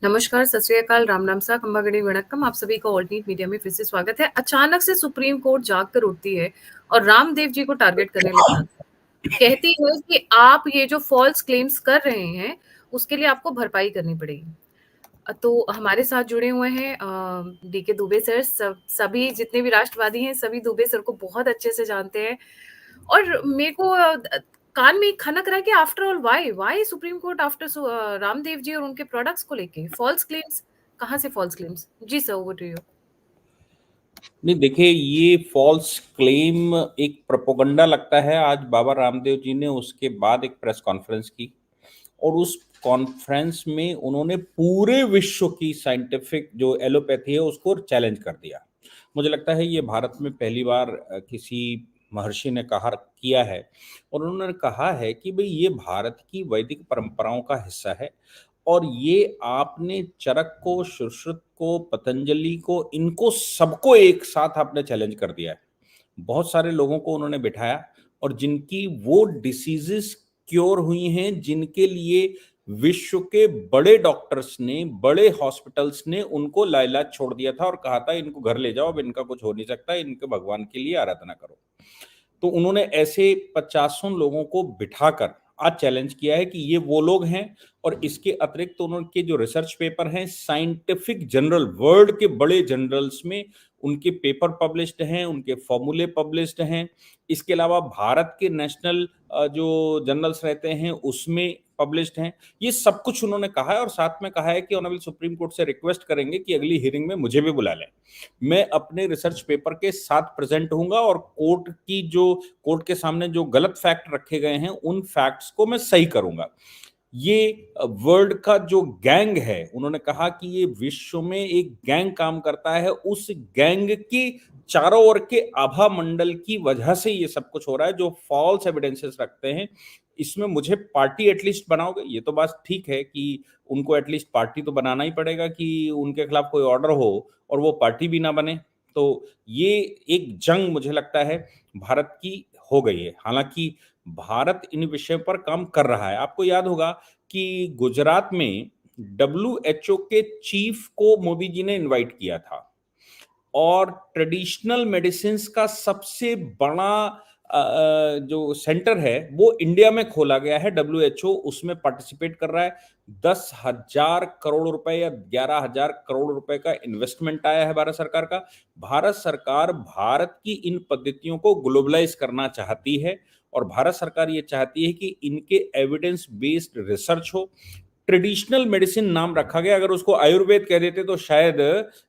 नमस्कार, सत श्री अकाल, राम राम सा, खम्बागड़ी वणक्कम। आप सभी का ऑल्टरनेट मीडिया में फिर से स्वागत है। अचानक से सुप्रीम कोर्ट जाग कर उठती है और रामदेव जी को टारगेट करने लग जाती है। कहती है कि आप ये जो फॉल्स क्लेम्स कर रहे हैं, उसके लिए आपको भरपाई करनी पड़ेगी। तो हमारे साथ जुड़े हुए हैं डीके दुबे सर। सभी जितने भी राष्ट्रवादी हैं, सभी दुबे सर को बहुत अच्छे से जानते हैं। और मेरे को कान में एक खनक रहा है कि after all why Supreme Court after Ramdev ji और उनके प्रोडक्ट्स को लेके फॉल्स क्लेम्स। कहाँ से फॉल्स क्लेम्स? जी सर, ओवर टू यू। नहीं, देखिए, ये फॉल्स क्लेम एक प्रोपोगंडा लगता है। आज बाबा रामदेव जी ने उसके बाद एक प्रेस कॉन्फ्रेंस की और उस कॉन्फ्रेंस में उन्होंने पूरे विश्व की साइंटिफिक जो एलोपैथी है उसको चैलेंज कर दिया। मुझे लगता है ये भारत में पहली बार किसी महर्षि ने कहा किया है और उन्होंने कहा है कि भाई ये भारत की वैदिक परंपराओं का हिस्सा है और ये आपने चरक को, सुश्रुत को, पतंजलि को, इनको सबको एक साथ आपने चैलेंज कर दिया है। बहुत सारे लोगों को उन्होंने बिठाया और जिनकी वो डिसीजेस क्योर हुई हैं, जिनके लिए विश्व के बड़े डॉक्टर्स ने, बड़े हॉस्पिटल्स ने उनको लाइलाज छोड़ दिया था और कहा था इनको घर ले जाओ, अब इनका कुछ हो नहीं सकता, इनके भगवान के लिए आराधना करो। तो उन्होंने ऐसे पचासों लोगों को बिठाकर आज चैलेंज किया है कि ये वो लोग हैं। और इसके अतिरिक्त तो उनके जो रिसर्च पेपर हैं साइंटिफिक जर्नल, वर्ल्ड के बड़े जर्नल्स में उनके पेपर पब्लिश्ड हैं, उनके फॉर्मूले पब्लिश्ड हैं। इसके अलावा भारत के नेशनल जो जर्नल्स रहते हैं उसमें पब्लिश्ड हैं। ये सब कुछ उन्होंने कहा है और साथ में कहा है कि ऑनरेबल सुप्रीम कोर्ट से रिक्वेस्ट करेंगे कि अगली हियरिंग में मुझे भी बुला लें। मैं अपने रिसर्च पेपर के साथ प्रेजेंट होऊंगा और कोर्ट के सामने जो गलत फैक्ट रखे गए हैं उन फैक्ट्स को मैं सही करूंगा। ये वर्ल्ड का जो गैंग है, उन्होंने कहा कि ये विश्व में एक गैंग काम करता है, उस गैंग की चारों ओर के आभा मंडल की वजह से ये सब कुछ हो रहा है जो फॉल्स एविडेंसेस रखते हैं। इसमें मुझे पार्टी एटलीस्ट बनाओगे, ये तो बात ठीक है कि उनको एटलीस्ट पार्टी तो बनाना ही पड़ेगा कि उनके खिलाफ कोई ऑर्डर हो और वो पार्टी भी ना बने। तो ये एक जंग मुझे लगता है भारत की हो गई है। हालांकि भारत इन विषयों पर काम कर रहा है। आपको याद होगा कि गुजरात में WHO के चीफ को मोदी जी ने इनवाइट किया था और ट्रेडिशनल मेडिसिन का सबसे बड़ा जो सेंटर है वो इंडिया में खोला गया है। WHO उसमें पार्टिसिपेट कर रहा है। 10,000 करोड़ रुपए या 11,000 करोड़ रुपए का इन्वेस्टमेंट आया है भारत सरकार का। भारत सरकार भारत की इन पद्धतियों को ग्लोबलाइज करना चाहती है और भारत सरकार ये चाहती है कि इनके एविडेंस बेस्ड रिसर्च हो। ट्रेडिशनल मेडिसिन नाम रखा गया, अगर उसको आयुर्वेद कह देते तो शायद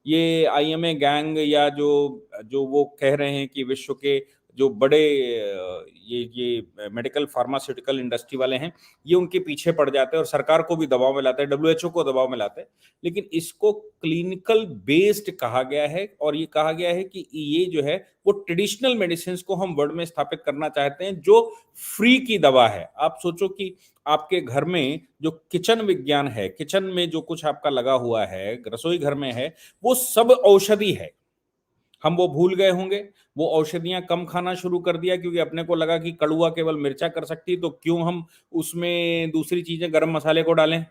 ये IMA गैंग या जो जो वो कह रहे हैं कि विश्व के जो बड़े ये मेडिकल फार्मास्यूटिकल इंडस्ट्री वाले हैं ये उनके पीछे पड़ जाते हैं और सरकार को भी दबाव में लाते हैं, WHO को दबाव में लाते हैं। लेकिन इसको क्लिनिकल बेस्ड कहा गया है और ये कहा गया है कि ये जो है वो ट्रेडिशनल मेडिसिन को हम वर्ल्ड में स्थापित करना चाहते हैं जो फ्री की दवा है। आप सोचो कि आपके घर में जो किचन विज्ञान है, किचन में जो कुछ आपका लगा हुआ है, रसोई घर में है, वो सब औषधि है। हम वो भूल गए होंगे, वो औषधियां कम खाना शुरू कर दिया क्योंकि अपने को लगा कि कड़ुआ केवल मिर्चा कर सकती, तो क्यों हम उसमें दूसरी चीजें, गरम मसाले को डालें।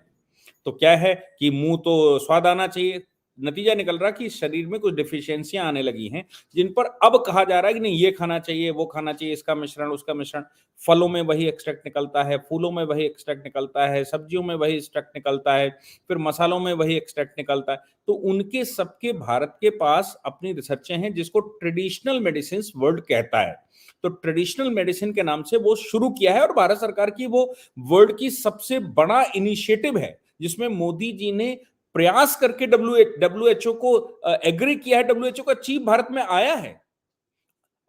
तो क्या है कि मुंह तो स्वाद आना चाहिए। नतीजा निकल रहा कि शरीर में कुछ डिफिशियंसियां आने लगी हैं जिन पर अब कहा जा रहा है कि नहीं ये खाना चाहिए, वो खाना चाहिए, इसका मिश्रण, उसका मिश्रण। फलों में वही एक्सट्रैक्ट निकलता है, फूलों में वही एक्सट्रैक्ट निकलता है, सब्जियों में वही एक्सट्रैक्ट निकलता है, फिर मसालों में वही एक्सट्रैक्ट निकलता है। तो उनके सबके भारत के पास अपनी रिसर्चें हैं जिसको ट्रेडिशनल मेडिसिन वर्ल्ड कहता है। तो ट्रेडिशनल मेडिसिन के नाम से वो शुरू किया है और भारत सरकार की वो वर्ल्ड की सबसे बड़ा इनिशिएटिव है जिसमें मोदी जी ने प्रयास करके WHO को एग्री किया है। WHO का चीफ भारत में आया है।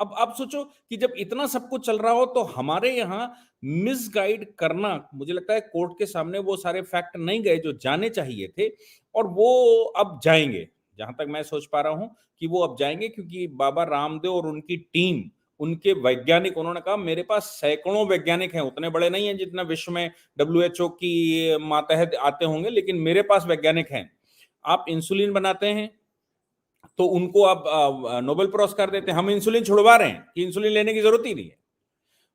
अब आप सोचो कि जब इतना सब कुछ चल रहा हो तो हमारे यहाँ मिसगाइड करना, मुझे लगता है कोर्ट के सामने वो सारे फैक्ट नहीं गए जो जाने चाहिए थे और वो अब जाएंगे। जहां तक मैं सोच पा रहा हूं कि वो अब जाएंगे क्योंकि बाबा रामदेव और उनकी टीम, उनके वैज्ञानिक, उन्होंने कहा मेरे पास सैकड़ों वैज्ञानिक हैं, उतने बड़े नहीं हैं जितना विश्व में WHO की मातहत आते होंगे, लेकिन मेरे पास वैज्ञानिक हैं। आप इंसुलिन बनाते हैं तो उनको आप नोबेल पुरस्कार देते हैं, हम इंसुलिन छुड़वा रहे हैं कि इंसुलिन लेने की जरूरत ही नहीं है।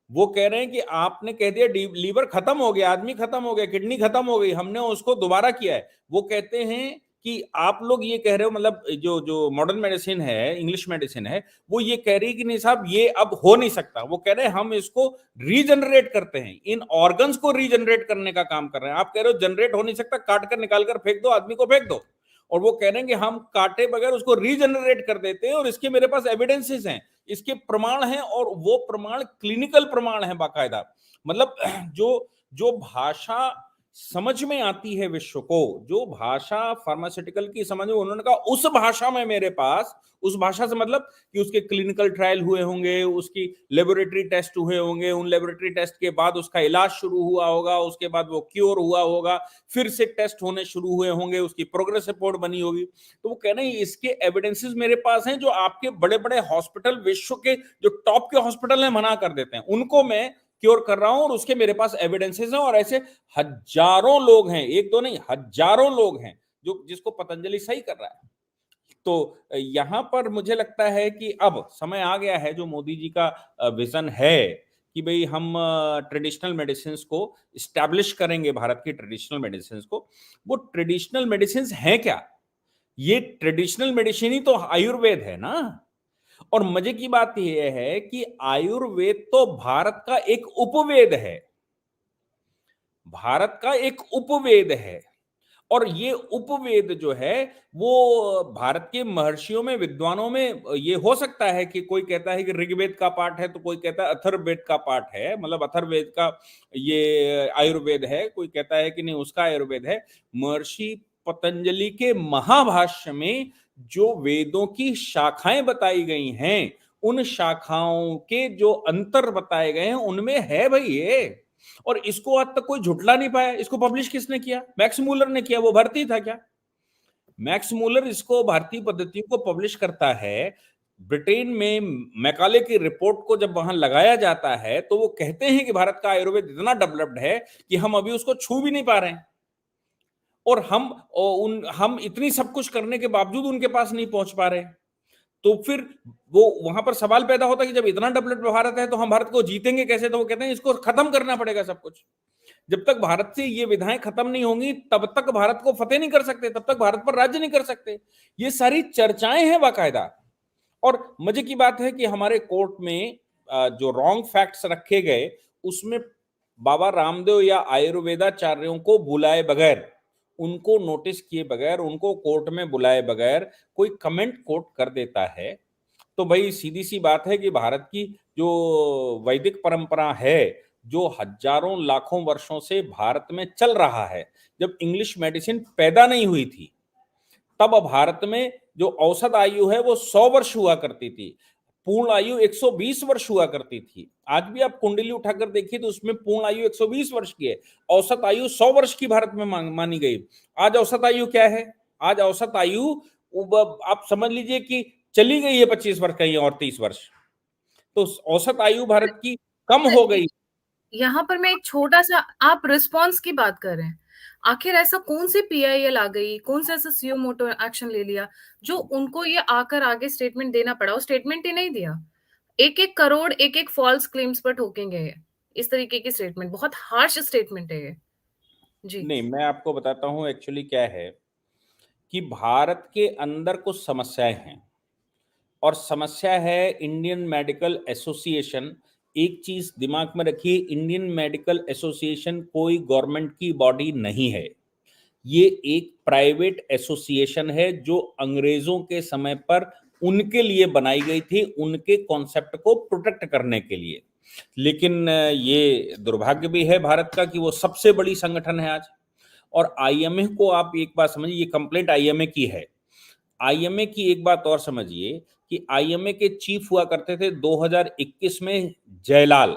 वो कह रहे हैं कि आपने कह दिया लीवर खत्म हो गया, आदमी खत्म हो गया, किडनी खत्म हो गई, हमने उसको दोबारा किया है। वो कहते हैं कि आप लोग ये कह रहे हो, मतलब जो जो मॉडर्न मेडिसिन है, इंग्लिश मेडिसिन है, वो ये कह रही है कि नहीं साहब ये अब हो नहीं सकता। वो कह रहे हैं हम इसको रीजनरेट करते हैं, इन ऑर्गन्स को रीजनरेट करने का काम कर रहे हैं। आप कह रहे हो जनरेट हो नहीं सकता, काट कर निकाल कर फेंक दो, आदमी को फेंक दो। और वो कह रहे हैं कि हम काटे बगैर उसको रीजनरेट कर देते हैं, और इसके मेरे पास एविडेंसेस हैं, इसके प्रमाण हैं, और वो प्रमाण क्लिनिकल प्रमाण है बाकायदा। मतलब जो जो भाषा समझ में आती है विश्व को, जो भाषा फार्मास्यूटिकल की समझ में, उन्होंने कहा उस भाषा में मेरे पास, उस भाषा से मतलब कि उसके क्लिनिकल ट्रायल हुए होंगे, उसकी लेबोरेटरी टेस्ट हुए होंगे, उन लेबोरेटरी टेस्ट के बाद उसका इलाज शुरू हुआ होगा, उसके बाद वो क्योर हुआ होगा, फिर से टेस्ट होने शुरू हुए होंगे, उसकी प्रोग्रेस रिपोर्ट बनी होगी। तो वो कह रहे हैं इसके एविडेंसेस मेरे पास हैं, जो आपके बड़े बड़े हॉस्पिटल, विश्व के जो टॉप के हॉस्पिटल हैं, मना कर देते हैं, उनको मैं क्योर कर रहा हूं, और उसके मेरे पास एविडेंसेस हैं। और ऐसे हजारों लोग हैं, एक दो नहीं, हजारों लोग हैं जो जिसको पतंजलि सही कर रहा है। तो यहां पर मुझे लगता है कि अब समय आ गया है, जो मोदी जी का विजन है कि भाई हम ट्रेडिशनल मेडिसिन को स्टैब्लिश करेंगे, भारत की ट्रेडिशनल मेडिसिन को। वो ट्रेडिशनल मेडिसिन हैं क्या? ये ट्रेडिशनल मेडिसिन ही तो आयुर्वेद है ना। और मजे की बात यह है कि आयुर्वेद तो भारत का एक उपवेद है, भारत का एक उपवेद है। और ये उपवेद जो है वो भारत के महर्षियों में, विद्वानों में, ये हो सकता है कि कोई कहता है कि ऋग्वेद का पाठ है, तो कोई कहता है अथर्ववेद का पाठ है, मतलब अथर्ववेद का ये आयुर्वेद है, कोई कहता है कि नहीं उसका आयुर्वेद है। महर्षि पतंजलि के महाभाष्य में जो वेदों की शाखाएं बताई गई हैं, उन शाखाओं के जो अंतर बताए गए हैं, उनमें है भाई ये। और इसको आज तक कोई झुटला नहीं पाया। इसको पब्लिश किसने किया? मैक्स मूलर ने किया। वो भारतीय था क्या? मैक्स मूलर इसको भारतीय पद्धतियों को पब्लिश करता है। ब्रिटेन में मैकाले की रिपोर्ट को जब वहां लगाया जाता है, तो वो कहते हैं कि भारत का आयुर्वेद इतना डेवलप्ड है कि हम अभी उसको छू भी नहीं पा रहे हैं, और हम इतनी सब कुछ करने के बावजूद उनके पास नहीं पहुंच पा रहे। तो फिर वो वहां पर सवाल पैदा होता है कि जब इतना डेवलप्ड भारत है, तो हम भारत को जीतेंगे कैसे? तो वो कहते हैं इसको खत्म करना पड़ेगा सब कुछ। जब तक भारत से ये विधाएं खत्म नहीं होंगी, तब तक भारत को फतेह नहीं कर सकते, तब तक भारत पर राज्य नहीं कर सकते। ये सारी चर्चाएं हैं बाकायदा। और मजे की बात है कि हमारे कोर्ट में जो रॉन्ग फैक्ट्स रखे गए, उसमें बाबा रामदेव या आयुर्वेदाचार्यों को बुलाए बगैर, उनको नोटिस किए बगैर, उनको कोर्ट में बुलाए बगैर कोई कमेंट कोर्ट कर देता है, तो भाई सीधी सी बात है कि भारत की जो वैदिक परंपरा है, जो हजारों लाखों वर्षों से भारत में चल रहा है, जब इंग्लिश मेडिसिन पैदा नहीं हुई थी, तब भारत में जो औसत आयु है वो 100 वर्ष हुआ करती थी, पूर्ण आयु 120 वर्ष हुआ करती थी। आज भी आप कुंडली उठाकर देखिए तो उसमें पूर्ण आयु 120 वर्ष की है, औसत आयु 100 वर्ष की भारत में मानी गई। आज औसत आयु क्या है? आज औसत आयु आप समझ लीजिए कि चली गई है 25 वर्ष, कहीं और 30 वर्ष। तो औसत आयु भारत की कम हो गई। यहाँ पर मैं एक छोटा सा, आप रिस्पॉन्स की बात कर रहे हैं, आखिर ऐसा कौन सी पीआईएल आ गई, कौन सा ऐसा सीओ मोटो एक्शन ले लिया जो उनको ये आकर आगे स्टेटमेंट देना पड़ा? वो स्टेटमेंट ही नहीं दिया। एक एक करोड़ एक एक फॉल्स क्लेम्स पर ठोकेंगे ये, इस तरीके की स्टेटमेंट, बहुत हार्श स्टेटमेंट है ये। जी नहीं, मैं आपको बताता हूं एक्चुअली क्या है कि भारत के अंदर कुछ समस्याएं हैं, और समस्या है इंडियन मेडिकल एसोसिएशन। एक चीज दिमाग में रखिए, इंडियन मेडिकल एसोसिएशन कोई गवर्नमेंट की बॉडी नहीं है। ये एक प्राइवेट एसोसिएशन है जो अंग्रेजों के समय पर उनके लिए बनाई गई थी, उनके कॉन्सेप्ट को प्रोटेक्ट करने के लिए। लेकिन ये दुर्भाग्य भी है भारत का कि वो सबसे बड़ी संगठन है आज। और आईएमए को आप एक बात समझिए, ये कंप्लेंट आईएमए की है। आईएमए की एक बात और समझिए कि आईएमए के चीफ हुआ करते थे 2021 में जयलाल।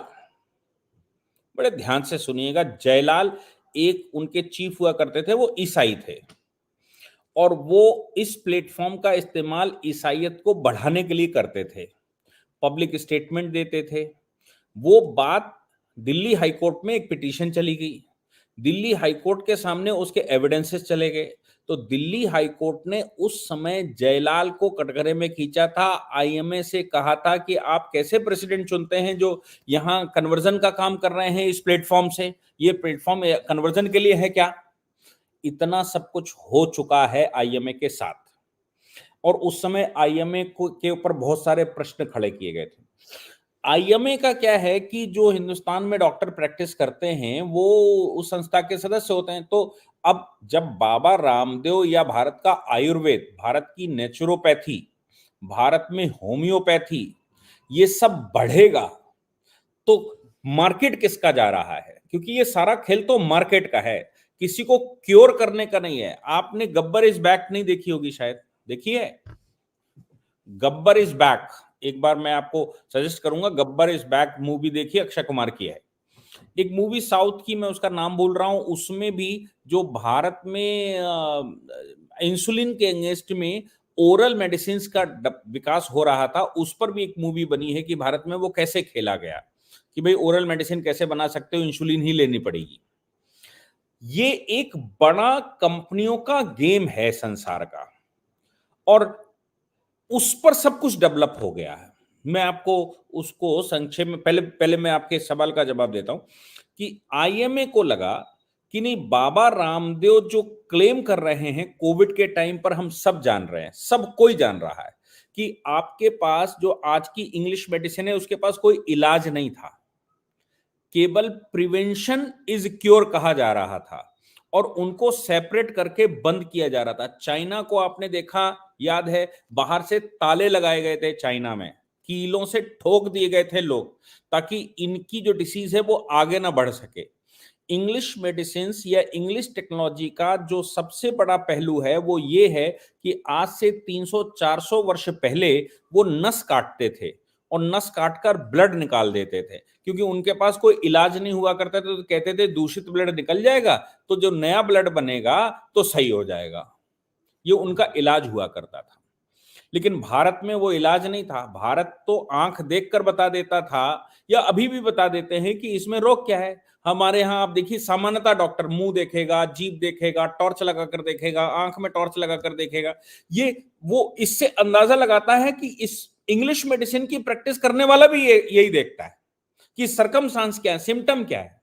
बड़े ध्यान से सुनिएगा, जयलाल एक उनके चीफ हुआ करते थे, वो ईसाई थे, और वो इस प्लेटफॉर्म का इस्तेमाल ईसाइयत को बढ़ाने के लिए करते थे, पब्लिक स्टेटमेंट देते थे। वो बात दिल्ली हाईकोर्ट में एक पिटीशन चली गई, दिल्ली हाईकोर्ट के सामने उसके एविडेंसेस चले गए। तो दिल्ली हाई कोर्ट ने उस समय जयलाल को कटघरे में खींचा था, आईएमए से कहा था कि आप कैसे प्रेसिडेंट चुनते हैं जो यहां कन्वर्जन का काम कर रहे हैं इस प्लेटफॉर्म से, ये प्लेटफॉर्म कन्वर्जन के लिए है क्या? इतना सब कुछ हो चुका है आईएमए के साथ, और उस समय आईएमए के ऊपर बहुत सारे प्रश्न खड़े किए गए थे। आईएमए का क्या है कि जो हिंदुस्तान में डॉक्टर प्रैक्टिस करते हैं वो उस संस्था के सदस्य होते हैं। तो अब जब बाबा रामदेव या भारत का आयुर्वेद, भारत की नेचुरोपैथी, भारत में होम्योपैथी, ये सब बढ़ेगा तो मार्केट किसका जा रहा है? क्योंकि ये सारा खेल तो मार्केट का है, किसी को क्योर करने का नहीं है। आपने गब्बर इज बैक नहीं देखी होगी, शायद देखी है? गब्बर इज बैक, एक बार मैं आपको सजेस्ट करूंगा, गब्बर इज बैक मूवी देखिए, अक्षय कुमार की है। एक मूवी साउथ की, मैं उसका नाम भूल रहा हूं, उसमें भी जो भारत में इंसुलिन के अगेंस्ट में ओरल मेडिसिन का विकास हो रहा था, उस पर भी एक मूवी बनी है कि भारत में वो कैसे खेला गया कि भाई ओरल मेडिसिन कैसे बना सकते हो, इंसुलिन ही लेनी पड़ेगी। ये एक बड़ा कंपनियों का गेम है संसार का, और उस पर सब कुछ डेवलप हो गया है। मैं आपको उसको संक्षेप में, पहले मैं आपके सवाल का जवाब देता हूं कि आईएमए को लगा कि नहीं, बाबा रामदेव जो क्लेम कर रहे हैं कोविड के टाइम पर, हम सब जान रहे हैं, सब कोई जान रहा है कि आपके पास जो आज की इंग्लिश मेडिसिन है उसके पास कोई इलाज नहीं था, केवल प्रिवेंशन इज क्योर कहा जा रहा था, और उनको सेपरेट करके बंद किया जा रहा था। चाइना को आपने देखा, याद है, बाहर से ताले लगाए गए थे, चाइना में कीलों से ठोक दिए गए थे लोग, ताकि इनकी जो डिसीज है वो आगे ना बढ़ सके। इंग्लिश मेडिसिन या इंग्लिश टेक्नोलॉजी का जो सबसे बड़ा पहलू है वो ये है कि आज से 300-400 वर्ष पहले वो नस काटते थे, और नस काटकर ब्लड निकाल देते थे, क्योंकि उनके पास कोई इलाज नहीं हुआ करता था, तो कहते थे दूषित ब्लड निकल जाएगा तो जो नया ब्लड बनेगा तो सही हो जाएगा। ये उनका इलाज हुआ करता था। लेकिन भारत में वो इलाज नहीं था। भारत तो आंख देखकर बता देता था, या अभी भी बता देते हैं कि इसमें रोग क्या है। हमारे यहाँ आप देखिए, सामान्यतः डॉक्टर मुंह देखेगा, जीभ देखेगा, टॉर्च लगाकर देखेगा, आंख में टॉर्च लगाकर देखेगा। ये वो इससे अंदाजा लगाता है कि इस इंग्लिश मेडिसिन की प्रैक्टिस करने वाला भी यही देखता है कि सरकमस्टांस क्या है, सिम्टम क्या है।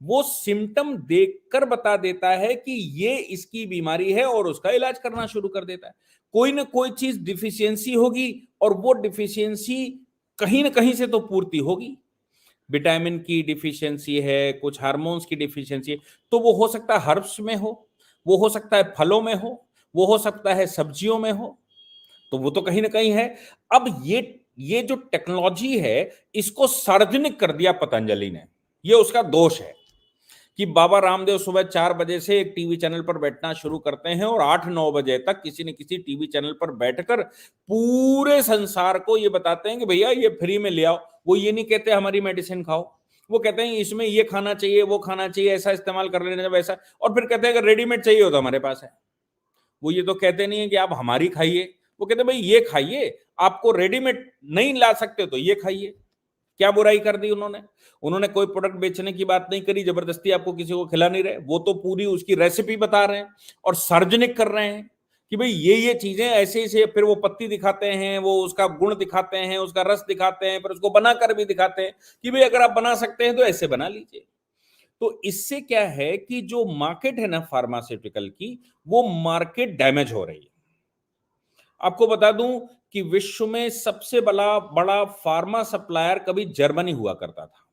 वो सिम्टम देखकर बता देता है कि ये इसकी बीमारी है और उसका इलाज करना शुरू कर देता है। कोई ना कोई चीज डिफिशियंसी होगी, और वो डिफिशियंसी कहीं ना कहीं से तो पूर्ति होगी। विटामिन की डिफिशियंसी है, कुछ हार्मोन्स की डिफिशियंसी है, तो वो हो सकता है हर्ब्स में हो, वो हो सकता है फलों में हो, वो हो सकता है सब्जियों में हो, तो वो तो कहीं ना कहीं है। अब ये जो टेक्नोलॉजी है, इसको सार्वजनिक कर दिया पतंजलि ने, ये उसका दोष है कि बाबा रामदेव सुबह 4 बजे से एक टीवी चैनल पर बैठना शुरू करते हैं, और 8-9 बजे तक किसी न किसी टीवी चैनल पर बैठकर पूरे संसार को ये बताते हैं कि भैया ये फ्री में ले आओ। वो ये नहीं कहते हमारी मेडिसिन खाओ, वो कहते हैं इसमें ये खाना चाहिए, वो खाना चाहिए, ऐसा इस्तेमाल कर लेना, जब ऐसा, और फिर कहते हैं अगर रेडीमेड चाहिए हो तो हमारे पास है। वो ये तो कहते नहीं है कि आप हमारी खाइए, वो कहते हैं भाई ये खाइए, आपको रेडीमेड नहीं ला सकते तो ये खाइए। क्या बुराई कर दी उन्होंने? उन्होंने कोई प्रोडक्ट बेचने की बात नहीं करी, जबरदस्ती आपको किसी को खिला नहीं रहे, वो तो पूरी उसकी रेसिपी बता रहे हैं और सार्वजनिक कर रहे हैं कि भाई ये चीजें ऐसे ऐसे, फिर वो पत्ती दिखाते हैं, वो उसका गुण दिखाते हैं, उसका रस दिखाते हैं, फिर उसको बनाकर भी दिखाते हैं कि भाई अगर आप बना सकते हैं तो ऐसे बना लीजिए। तो इससे क्या है कि जो मार्केट है ना फार्मास्यूटिकल की, वो मार्केट डैमेज हो रही है। आपको बता दूं कि विश्व में सबसे बड़ा बड़ा फार्मा सप्लायर कभी जर्मनी हुआ करता था,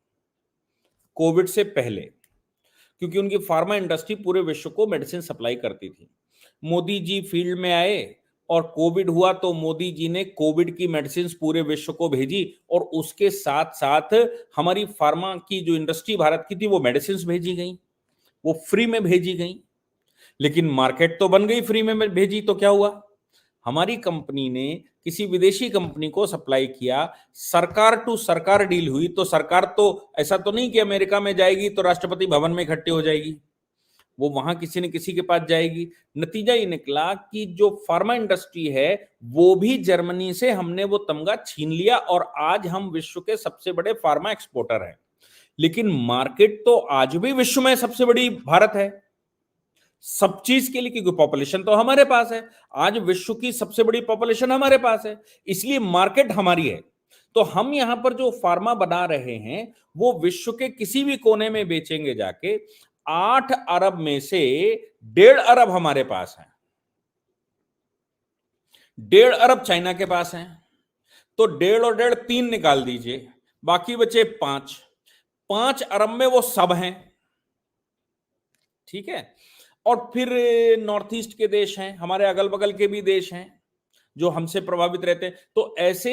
कोविड से पहले, क्योंकि उनकी फार्मा इंडस्ट्री पूरे विश्व को मेडिसिन सप्लाई करती थी। मोदी जी फील्ड में आए और कोविड हुआ, तो मोदी जी ने कोविड की मेडिसिन पूरे विश्व को भेजी, और उसके साथ साथ हमारी फार्मा की जो इंडस्ट्री भारत की थी वो मेडिसिन भेजी गई, वो फ्री में भेजी गई। लेकिन मार्केट तो बन गई, फ्री में भेजी तो क्या हुआ? हमारी कंपनी ने किसी विदेशी कंपनी को सप्लाई किया, सरकार टू सरकार डील हुई, तो सरकार तो ऐसा तो नहीं कि अमेरिका में जाएगी तो राष्ट्रपति भवन में इकट्ठी हो जाएगी, वो वहां किसी न किसी के पास जाएगी। नतीजा ये निकला कि जो फार्मा इंडस्ट्री है वो भी जर्मनी से हमने वो तमगा छीन लिया, और आज हम विश्व के सबसे बड़े फार्मा एक्सपोर्टर हैं। लेकिन मार्केट तो आज भी विश्व में सबसे बड़ी भारत है। सब चीज के लिए, क्योंकि पॉपुलेशन तो हमारे पास है, आज विश्व की सबसे बड़ी पॉपुलेशन हमारे पास है, इसलिए मार्केट हमारी है। तो हम यहां पर जो फार्मा बना रहे हैं वो विश्व के किसी भी कोने में बेचेंगे जाके। 8 अरब में से 1.5 अरब हमारे पास है, 1.5 अरब चाइना के पास है। तो 1.5 और 1.5 3 निकाल दीजिए, बाकी बचे 5। 5 अरब में वो सब हैं, ठीक है। और फिर नॉर्थ ईस्ट के देश हैं, हमारे अगल बगल के भी देश हैं जो हमसे प्रभावित रहते हैं। तो ऐसे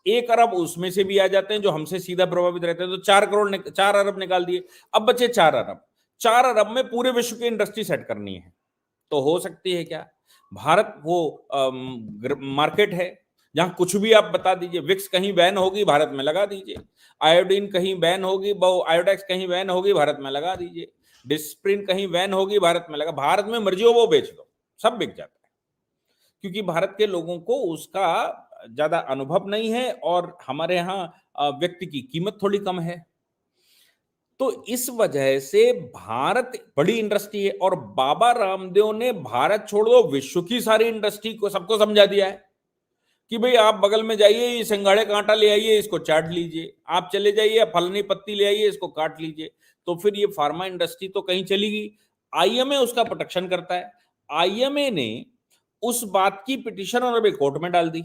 1 अरब उसमें से भी आ जाते हैं जो हमसे सीधा प्रभावित रहते हैं। तो 4 अरब निकाल दिए, अब बचे 4 अरब। 4 अरब में पूरे विश्व की इंडस्ट्री सेट करनी है। तो हो सकती है क्या? भारत वो मार्केट है जहां कुछ भी आप बता दीजिए। विक्स कहीं बैन होगी, भारत में लगा दीजिए। आयोडीन कहीं बैन होगी, आयोडेक्स कहीं बैन होगी, भारत में लगा दीजिए। डिस्प्रिन कहीं बैन होगी, भारत में लगा। भारत में मर्जी हो वो बेच दो, सब बिक जाता है, क्योंकि भारत के लोगों को उसका ज्यादा अनुभव नहीं है और हमारे यहाँ व्यक्ति की कीमत थोड़ी कम है। तो इस वजह से भारत बड़ी इंडस्ट्री है और बाबा रामदेव ने भारत छोड़ दो विश्व की सारी इंडस्ट्री को सबको समझा दिया है कि भाई आप बगल में जाइए, ये सिंघाड़े का आटा ले आइए, इसको चाट लीजिए। आप चले जाइए, फलानी पत्ती ले आइए, इसको काट लीजिए। तो फिर ये फार्मा इंडस्ट्री तो कहीं चली गई। आईएमए उसका प्रोटेक्शन करता है। आईएमए ने उस बात की पिटीशन और अभी कोर्ट में डाल दी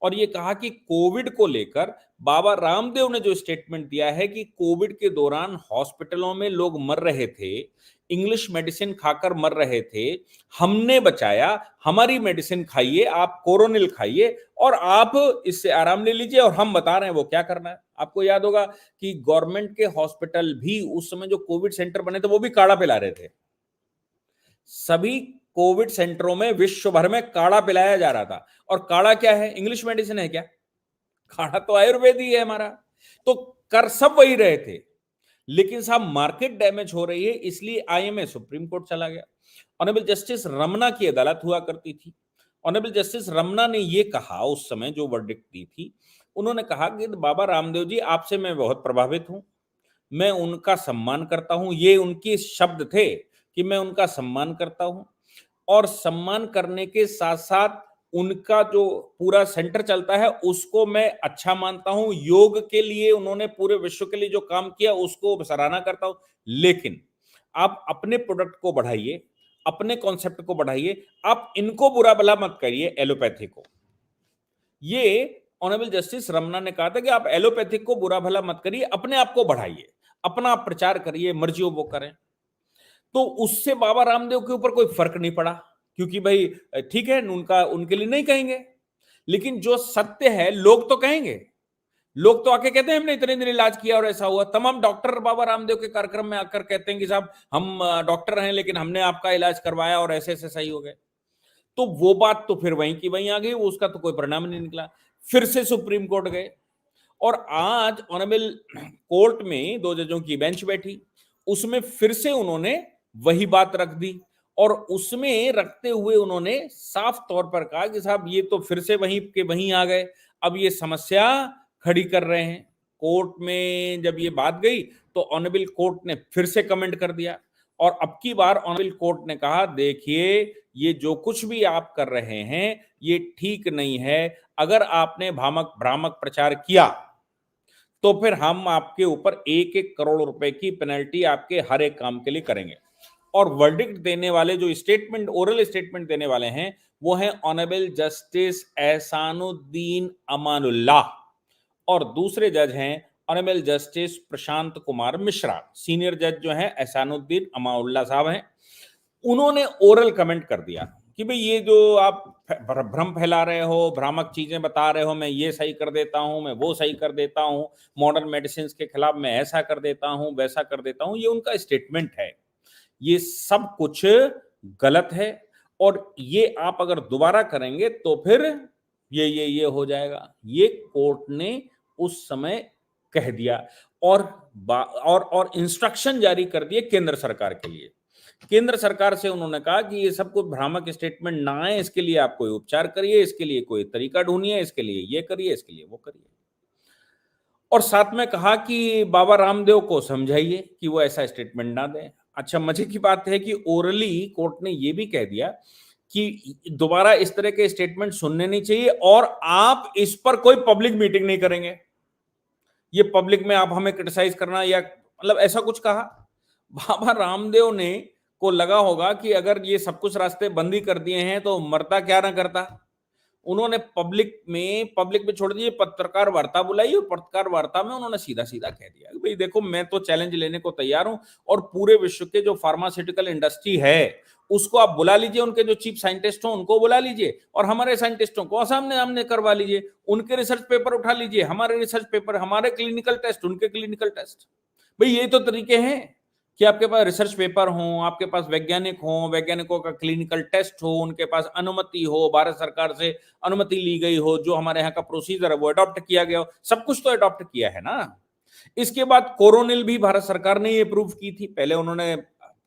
और ये कहा कि कोविड को लेकर बाबा रामदेव ने जो स्टेटमेंट दिया है कि कोविड के दौरान हॉस्पिटलों में लोग मर रहे थे, इंग्लिश मेडिसिन खाकर मर रहे थे, हमने बचाया। हमारी मेडिसिन खाइए, आप कोरोनिल खाइए और आप इससे आराम ले लीजिए और हम बता रहे हैं वो क्या करना है। आपको याद होगा कि गवर्नमेंट के हॉस्पिटल भी उस समय जो कोविड सेंटर बने थे वो भी काढ़ा पिला रहे थे। सभी कोविड सेंटरों में विश्व भर में काढ़ा पिलाया जा रहा था। और काढ़ा क्या है? इंग्लिश मेडिसिन है क्या? काढ़ा तो आयुर्वेद ही है हमारा। तो कर सब वही रहे थे, लेकिन साहब मार्केट डैमेज हो रही है, इसलिए आईएमए सुप्रीम कोर्ट चला गया। ऑनरेबल जस्टिस रमना की अदालत हुआ करती थी। ऑनरेबल जस्टिस रमना ने यह कहा उस समय जो वर्डिक्ट दी थी, उन्होंने कहा कि बाबा रामदेव जी आपसे मैं बहुत प्रभावित हूं, मैं उनका सम्मान करता हूं। ये उनके शब्द थे कि मैं उनका सम्मान करता हूं और सम्मान करने के साथ साथ उनका जो पूरा सेंटर चलता है उसको मैं अच्छा मानता हूं। योग के लिए उन्होंने पूरे विश्व के लिए जो काम किया उसको सराहना करता हूं। लेकिन आप अपने प्रोडक्ट को बढ़ाइए, अपने कॉन्सेप्ट को बढ़ाइए, आप इनको बुरा भला मत करिए, एलोपैथी को। ये ऑनरेबल जस्टिस रमना ने कहा था कि आप एलोपैथिक को बुरा भला मत करिए, अपने आप को बढ़ाइए, अपना प्रचार करिए, मर्जी हो वो करें। तो उससे बाबा रामदेव के ऊपर कोई फर्क नहीं पड़ा, क्योंकि भाई ठीक है, उनका उनके लिए नहीं कहेंगे, लेकिन जो सत्य है लोग तो कहेंगे। लोग तो आके कहते हैं हमने इतने दिन इलाज किया और ऐसा हुआ। तमाम डॉक्टर बाबा रामदेव के कार्यक्रम में आकर कहते हैं कि साहब हम डॉक्टर हैं लेकिन हमने आपका इलाज करवाया और ऐसे ऐसे सही हो गए। तो वो बात तो फिर वहीं की वहीं आ गई, उसका तो कोई परिणाम नहीं निकला। फिर से सुप्रीम कोर्ट गए और आज ऑनरेबल कोर्ट में 2 जजों की बेंच बैठी, उसमें फिर से उन्होंने वही बात रख दी और उसमें रखते हुए उन्होंने साफ तौर पर कहा कि साहब ये तो फिर से वहीं के वहीं आ गए, अब ये समस्या खड़ी कर रहे हैं। कोर्ट में जब ये बात गई तो ऑनरेबल कोर्ट ने फिर से कमेंट कर दिया और अब की बार ऑनरेबल कोर्ट ने कहा देखिए ये जो कुछ भी आप कर रहे हैं ये ठीक नहीं है। अगर आपने भ्रामक प्रचार किया तो फिर हम आपके ऊपर 1-1 करोड़ रुपए की पेनल्टी आपके हर एक काम के लिए करेंगे। और वर्डिक्ट देने वाले जो स्टेटमेंट, ओरल स्टेटमेंट देने वाले हैं, वो हैं ऑनरेबल जस्टिस एहसानुद्दीन अमानुल्लाह और दूसरे जज हैं honourable justice Prashant Kumar Mishra. Senior जज जो हैं एहसानुद्दीन अमानुल्लाह साहब हैं। उन्होंने ओरल कमेंट कर दिया कि भाई ये जो आप भ्रम फैला रहे हो, भ्रामक चीजें बता रहे हो, मैं ये सही कर देता हूं, मैं वो सही कर देता हूं, मॉडर्न मेडिसिन के खिलाफ मैं ऐसा कर देता हूं, वैसा कर देता हूं, ये उनका स्टेटमेंट है। ये सब कुछ गलत है और ये आप अगर दोबारा करेंगे तो फिर ये हो जाएगा। ये कोर्ट ने उस समय कह दिया और इंस्ट्रक्शन जारी कर दिए केंद्र सरकार के लिए। केंद्र सरकार से उन्होंने कहा कि ये सब कुछ भ्रामक स्टेटमेंट ना आए, इसके लिए आप कोई उपचार करिए, इसके लिए कोई तरीका ढूंढिए, इसके लिए ये करिए, इसके लिए वो करिए। और साथ में कहा कि बाबा रामदेव को समझाइए कि वो ऐसा स्टेटमेंट ना दें। अच्छा, मजे की बात है कि ओरली कोर्ट ने ये भी कह दिया कि दोबारा इस तरह के स्टेटमेंट सुनने नहीं चाहिए और आप इस पर कोई पब्लिक मीटिंग नहीं करेंगे, ये पब्लिक में आप हमें क्रिटिसाइज करना या मतलब ऐसा कुछ कहा। बाबा रामदेव ने को लगा होगा कि अगर ये सब कुछ रास्ते बंद ही कर दिए हैं तो मरता क्या ना करता। उन्होंने पब्लिक में छोड़ दिए, पत्रकार वार्ता बुलाई और पत्रकार वार्ता में उन्होंने सीधा सीधा कह दिया कि भाई देखो, मैं तो चैलेंज लेने को तैयार हूं और पूरे विश्व के जो फार्मास्यूटिकल इंडस्ट्री है उसको आप बुला लीजिए, उनके जो चीफ साइंटिस्ट हो उनको बुला लीजिए और हमारे साइंटिस्टों को सामने सामने करवा लीजिए, उनके रिसर्च पेपर उठा लीजिए, हमारे रिसर्च पेपर, हमारे क्लिनिकल टेस्ट, उनके क्लिनिकल टेस्ट। भाई ये तो तरीके हैं कि आपके पास रिसर्च पेपर हो, आपके पास वैज्ञानिक हो, वैज्ञानिकों का क्लिनिकल टेस्ट हो, उनके पास अनुमति हो, भारत सरकार से अनुमति ली गई हो, जो हमारे यहाँ का प्रोसीजर है वो अडॉप्ट किया गया हो, सब कुछ तो अडॉप्ट किया है ना। इसके बाद कोरोनिल भी भारत सरकार ने ये अप्रूव की थी। पहले उन्होंने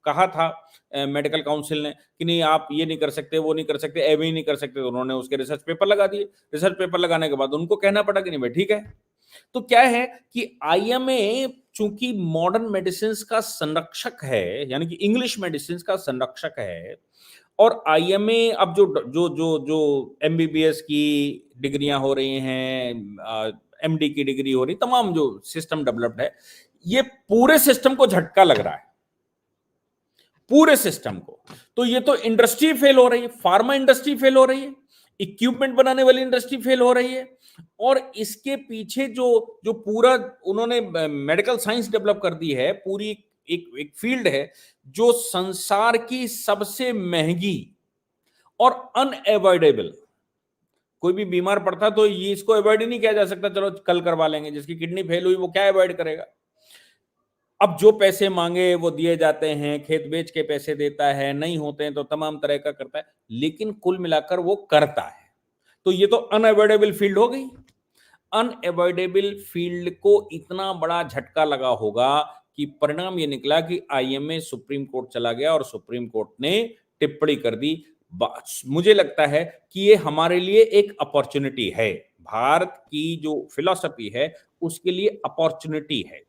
कहा था मेडिकल काउंसिल ने कि नहीं आप ये नहीं कर सकते, वो नहीं कर सकते, एवे नहीं कर सकते, तो उन्होंने उसके रिसर्च पेपर लगा दिए। रिसर्च पेपर लगाने के बाद उनको कहना पड़ा कि नहीं भाई ठीक है। तो क्या है कि आईएमए चूंकि मॉडर्न मेडिसिन का संरक्षक है, यानी कि इंग्लिश मेडिसिन का संरक्षक है, और आईएमए अब जो जो जो जो एमबीबीएस की डिग्रियां हो रही हैं, एमडी की डिग्री हो रही, तमाम जो सिस्टम डेवलप्ड है, ये पूरे सिस्टम को झटका लग रहा है, पूरे सिस्टम को। तो ये तो इंडस्ट्री फेल हो रही है, फार्मा इंडस्ट्री फेल हो रही है, इक्विपमेंट बनाने वाली इंडस्ट्री फेल हो रही है, और इसके पीछे जो जो पूरा उन्होंने मेडिकल साइंस डेवलप कर दी है, पूरी एक फील्ड है जो संसार की सबसे महंगी और अनएवॉइडेबल। कोई भी बीमार पड़ता तो ये इसको अवॉइड ही नहीं किया जा सकता, चलो कल करवा लेंगे, जिसकी किडनी फेल हुई वो क्या अवॉइड करेगा। अब जो पैसे मांगे वो दिए जाते हैं, खेत बेच के पैसे देता है, नहीं होते हैं तो तमाम तरह का करता है, लेकिन कुल मिलाकर वो करता है। तो ये तो अनअवॉइडेबल फील्ड हो गई। अनअवॉइडेबल फील्ड को इतना बड़ा झटका लगा होगा कि परिणाम ये निकला कि आईएमए सुप्रीम कोर्ट चला गया और सुप्रीम कोर्ट ने टिप्पणी कर दी। मुझे लगता है कि ये हमारे लिए एक अपॉर्चुनिटी है, भारत की जो फिलॉसफी है उसके लिए अपॉर्चुनिटी है।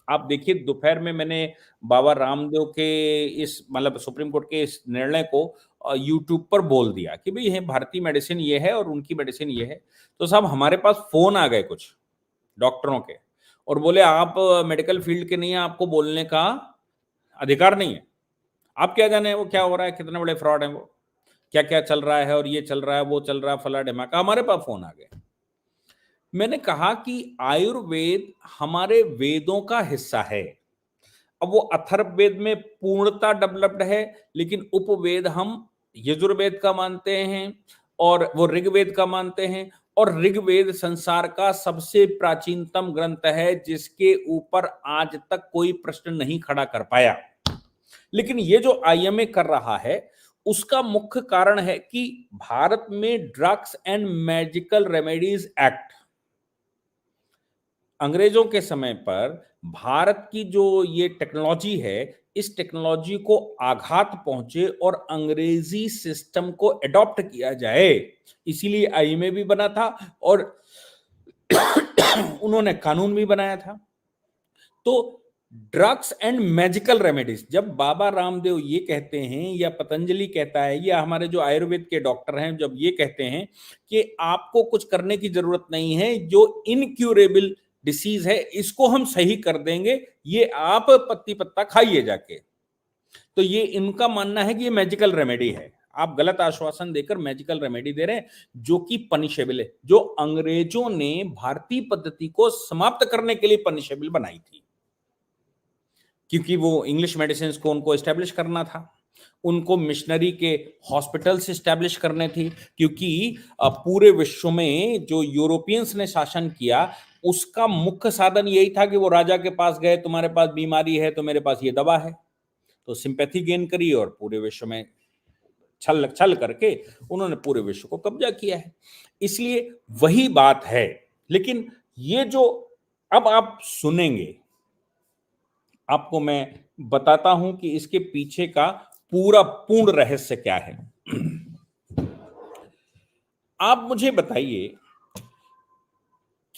आप देखिए, दोपहर में मैंने बाबा रामदेव के इस मतलब सुप्रीम कोर्ट के इस निर्णय को यूट्यूब पर बोल दिया कि भाई ये भारतीय मेडिसिन ये है और उनकी मेडिसिन ये है। तो साहब हमारे पास फोन आ गए कुछ डॉक्टरों के और बोले आप मेडिकल फील्ड के नहीं है, आपको बोलने का अधिकार नहीं है, आप क्या जाने वो क्या हो रहा है, कितने बड़े फ्रॉड है वो, क्या क्या चल रहा है और ये चल रहा है वो चल रहा है फला ढिमाका। हमारे पास फोन आ गए। मैंने कहा कि आयुर्वेद हमारे वेदों का हिस्सा है। अब वो अथर्ववेद में पूर्णता डेवलप्ड है, लेकिन उपवेद हम यजुर्वेद का मानते हैं और वो ऋग्वेद का मानते हैं, और ऋग्वेद संसार का सबसे प्राचीनतम ग्रंथ है जिसके ऊपर आज तक कोई प्रश्न नहीं खड़ा कर पाया। लेकिन ये जो आईएमए कर रहा है उसका मुख्य कारण है कि भारत में drugs and magical remedies act, अंग्रेजों के समय पर भारत की जो ये टेक्नोलॉजी है, इस टेक्नोलॉजी को आघात पहुंचे और अंग्रेजी सिस्टम को अडॉप्ट किया जाए, इसीलिए आईएमए भी बना था और उन्होंने कानून भी बनाया था। तो ड्रग्स एंड मैजिकल रेमेडीज, जब बाबा रामदेव ये कहते हैं या पतंजलि कहता है या हमारे जो आयुर्वेद के डॉक्टर हैं जब ये कहते हैं कि आपको कुछ करने की जरूरत नहीं है, जो इनक्यूरेबल डिसीज है इसको हम सही कर देंगे, ये आप पत्ती पत्ता खाइए जाके, तो ये इनका मानना है कि ये मैजिकल रेमेडी है। आप गलत आश्वासन देकर मैजिकल रेमेडी दे रहे हैं जो कि पनिशेबल है, जो अंग्रेजों ने भारतीय पद्धति को समाप्त करने के लिए पनिशेबल बनाई थी, क्योंकि वो इंग्लिश मेडिसिन को उनको एस्टेब्लिश करना था, उनको मिशनरी के हॉस्पिटल्स एस्टेब्लिश करने थी, क्योंकि पूरे विश्व में जो यूरोपियंस ने शासन किया उसका मुख्य साधन यही था कि वो राजा के पास गए, तुम्हारे पास बीमारी है तो मेरे पास ये दवा है, तो सिंपैथी गेन करी और पूरे विश्व में छल छल करके उन्होंने पूरे विश्व को कब्जा किया है। इसलिए वही बात है। लेकिन ये जो अब आप सुनेंगे, आपको मैं बताता हूं कि इसके पीछे का पूरा पूर्ण रहस्य क्या है। आप मुझे बताइए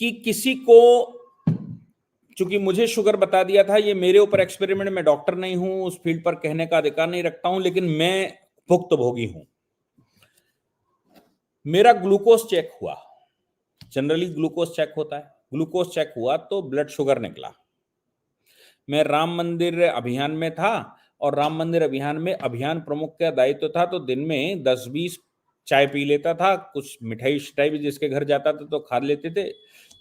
कि किसी को चूंकि मुझे शुगर बता दिया था, ये मेरे ऊपर एक्सपेरिमेंट, मैं डॉक्टर नहीं हूं, उस फील्ड पर कहने का अधिकार नहीं रखता हूं, लेकिन मैं भुक्तभोगी हूं। मेरा ग्लूकोज चेक हुआ, जनरली ग्लूकोज चेक होता है, ग्लूकोज चेक हुआ तो ब्लड शुगर निकला। मैं राम मंदिर अभियान में था, और राम मंदिर अभियान में अभियान प्रमुख का दायित्व था, तो दिन में 10-20 चाय पी लेता था, कुछ मिठाई शिठाई भी जिसके घर जाता था तो खा लेते थे।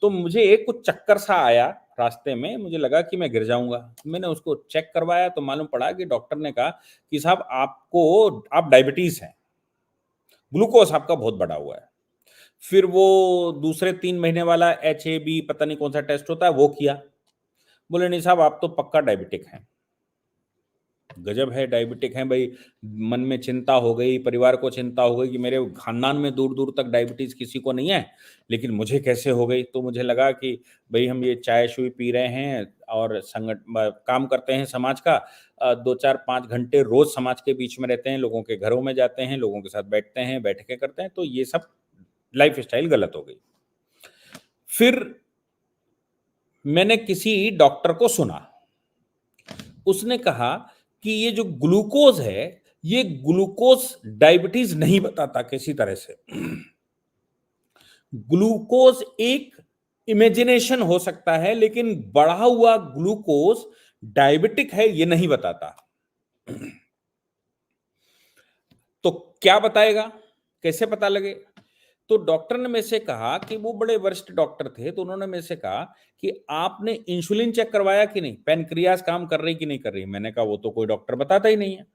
तो मुझे एक कुछ चक्कर सा आया रास्ते में, मुझे लगा कि मैं गिर जाऊंगा। मैंने उसको चेक करवाया तो मालूम पड़ा कि डॉक्टर ने कहा कि साहब आप डायबिटीज है, ग्लूकोज आपका बहुत बढ़ा हुआ है। फिर वो दूसरे 3 महीने वाला HAB पता नहीं कौन सा टेस्ट होता है वो किया, बोले नहीं साहब आप तो पक्का डायबिटिक हैं। गजब है, डायबिटिक हैं भाई। मन में चिंता हो गई, परिवार को चिंता हो गई कि मेरे खानदान में दूर दूर तक डायबिटीज किसी को नहीं है, लेकिन मुझे कैसे हो गई। तो मुझे लगा कि भाई हम ये चाय शुई पी रहे हैं और काम करते हैं समाज का, 2-4-5 घंटे रोज समाज के बीच में रहते हैं, लोगों के घरों में जाते हैं, लोगों के साथ बैठते हैं, बैठकें करते हैं, तो ये सब लाइफ स्टाइल गलत हो गई। फिर मैंने किसी डॉक्टर को सुना, उसने कहा कि ये जो ग्लूकोज है, ये ग्लूकोज डायबिटीज नहीं बताता किसी तरह से। ग्लूकोज एक इमेजिनेशन हो सकता है, लेकिन बढ़ा हुआ ग्लूकोज डायबिटिक है ये नहीं बताता। तो क्या बताएगा, कैसे पता लगे? तो डॉक्टर ने मेरे से कहा कि वो बड़े वरिष्ठ डॉक्टर थे, तो उन्होंने मेरे से कहा कि आपने इंसुलिन चेक करवाया कि नहीं, पेनक्रियास काम कर रही कि नहीं कर रही। मैंने कहा वो तो कोई डॉक्टर बताता ही नहीं है।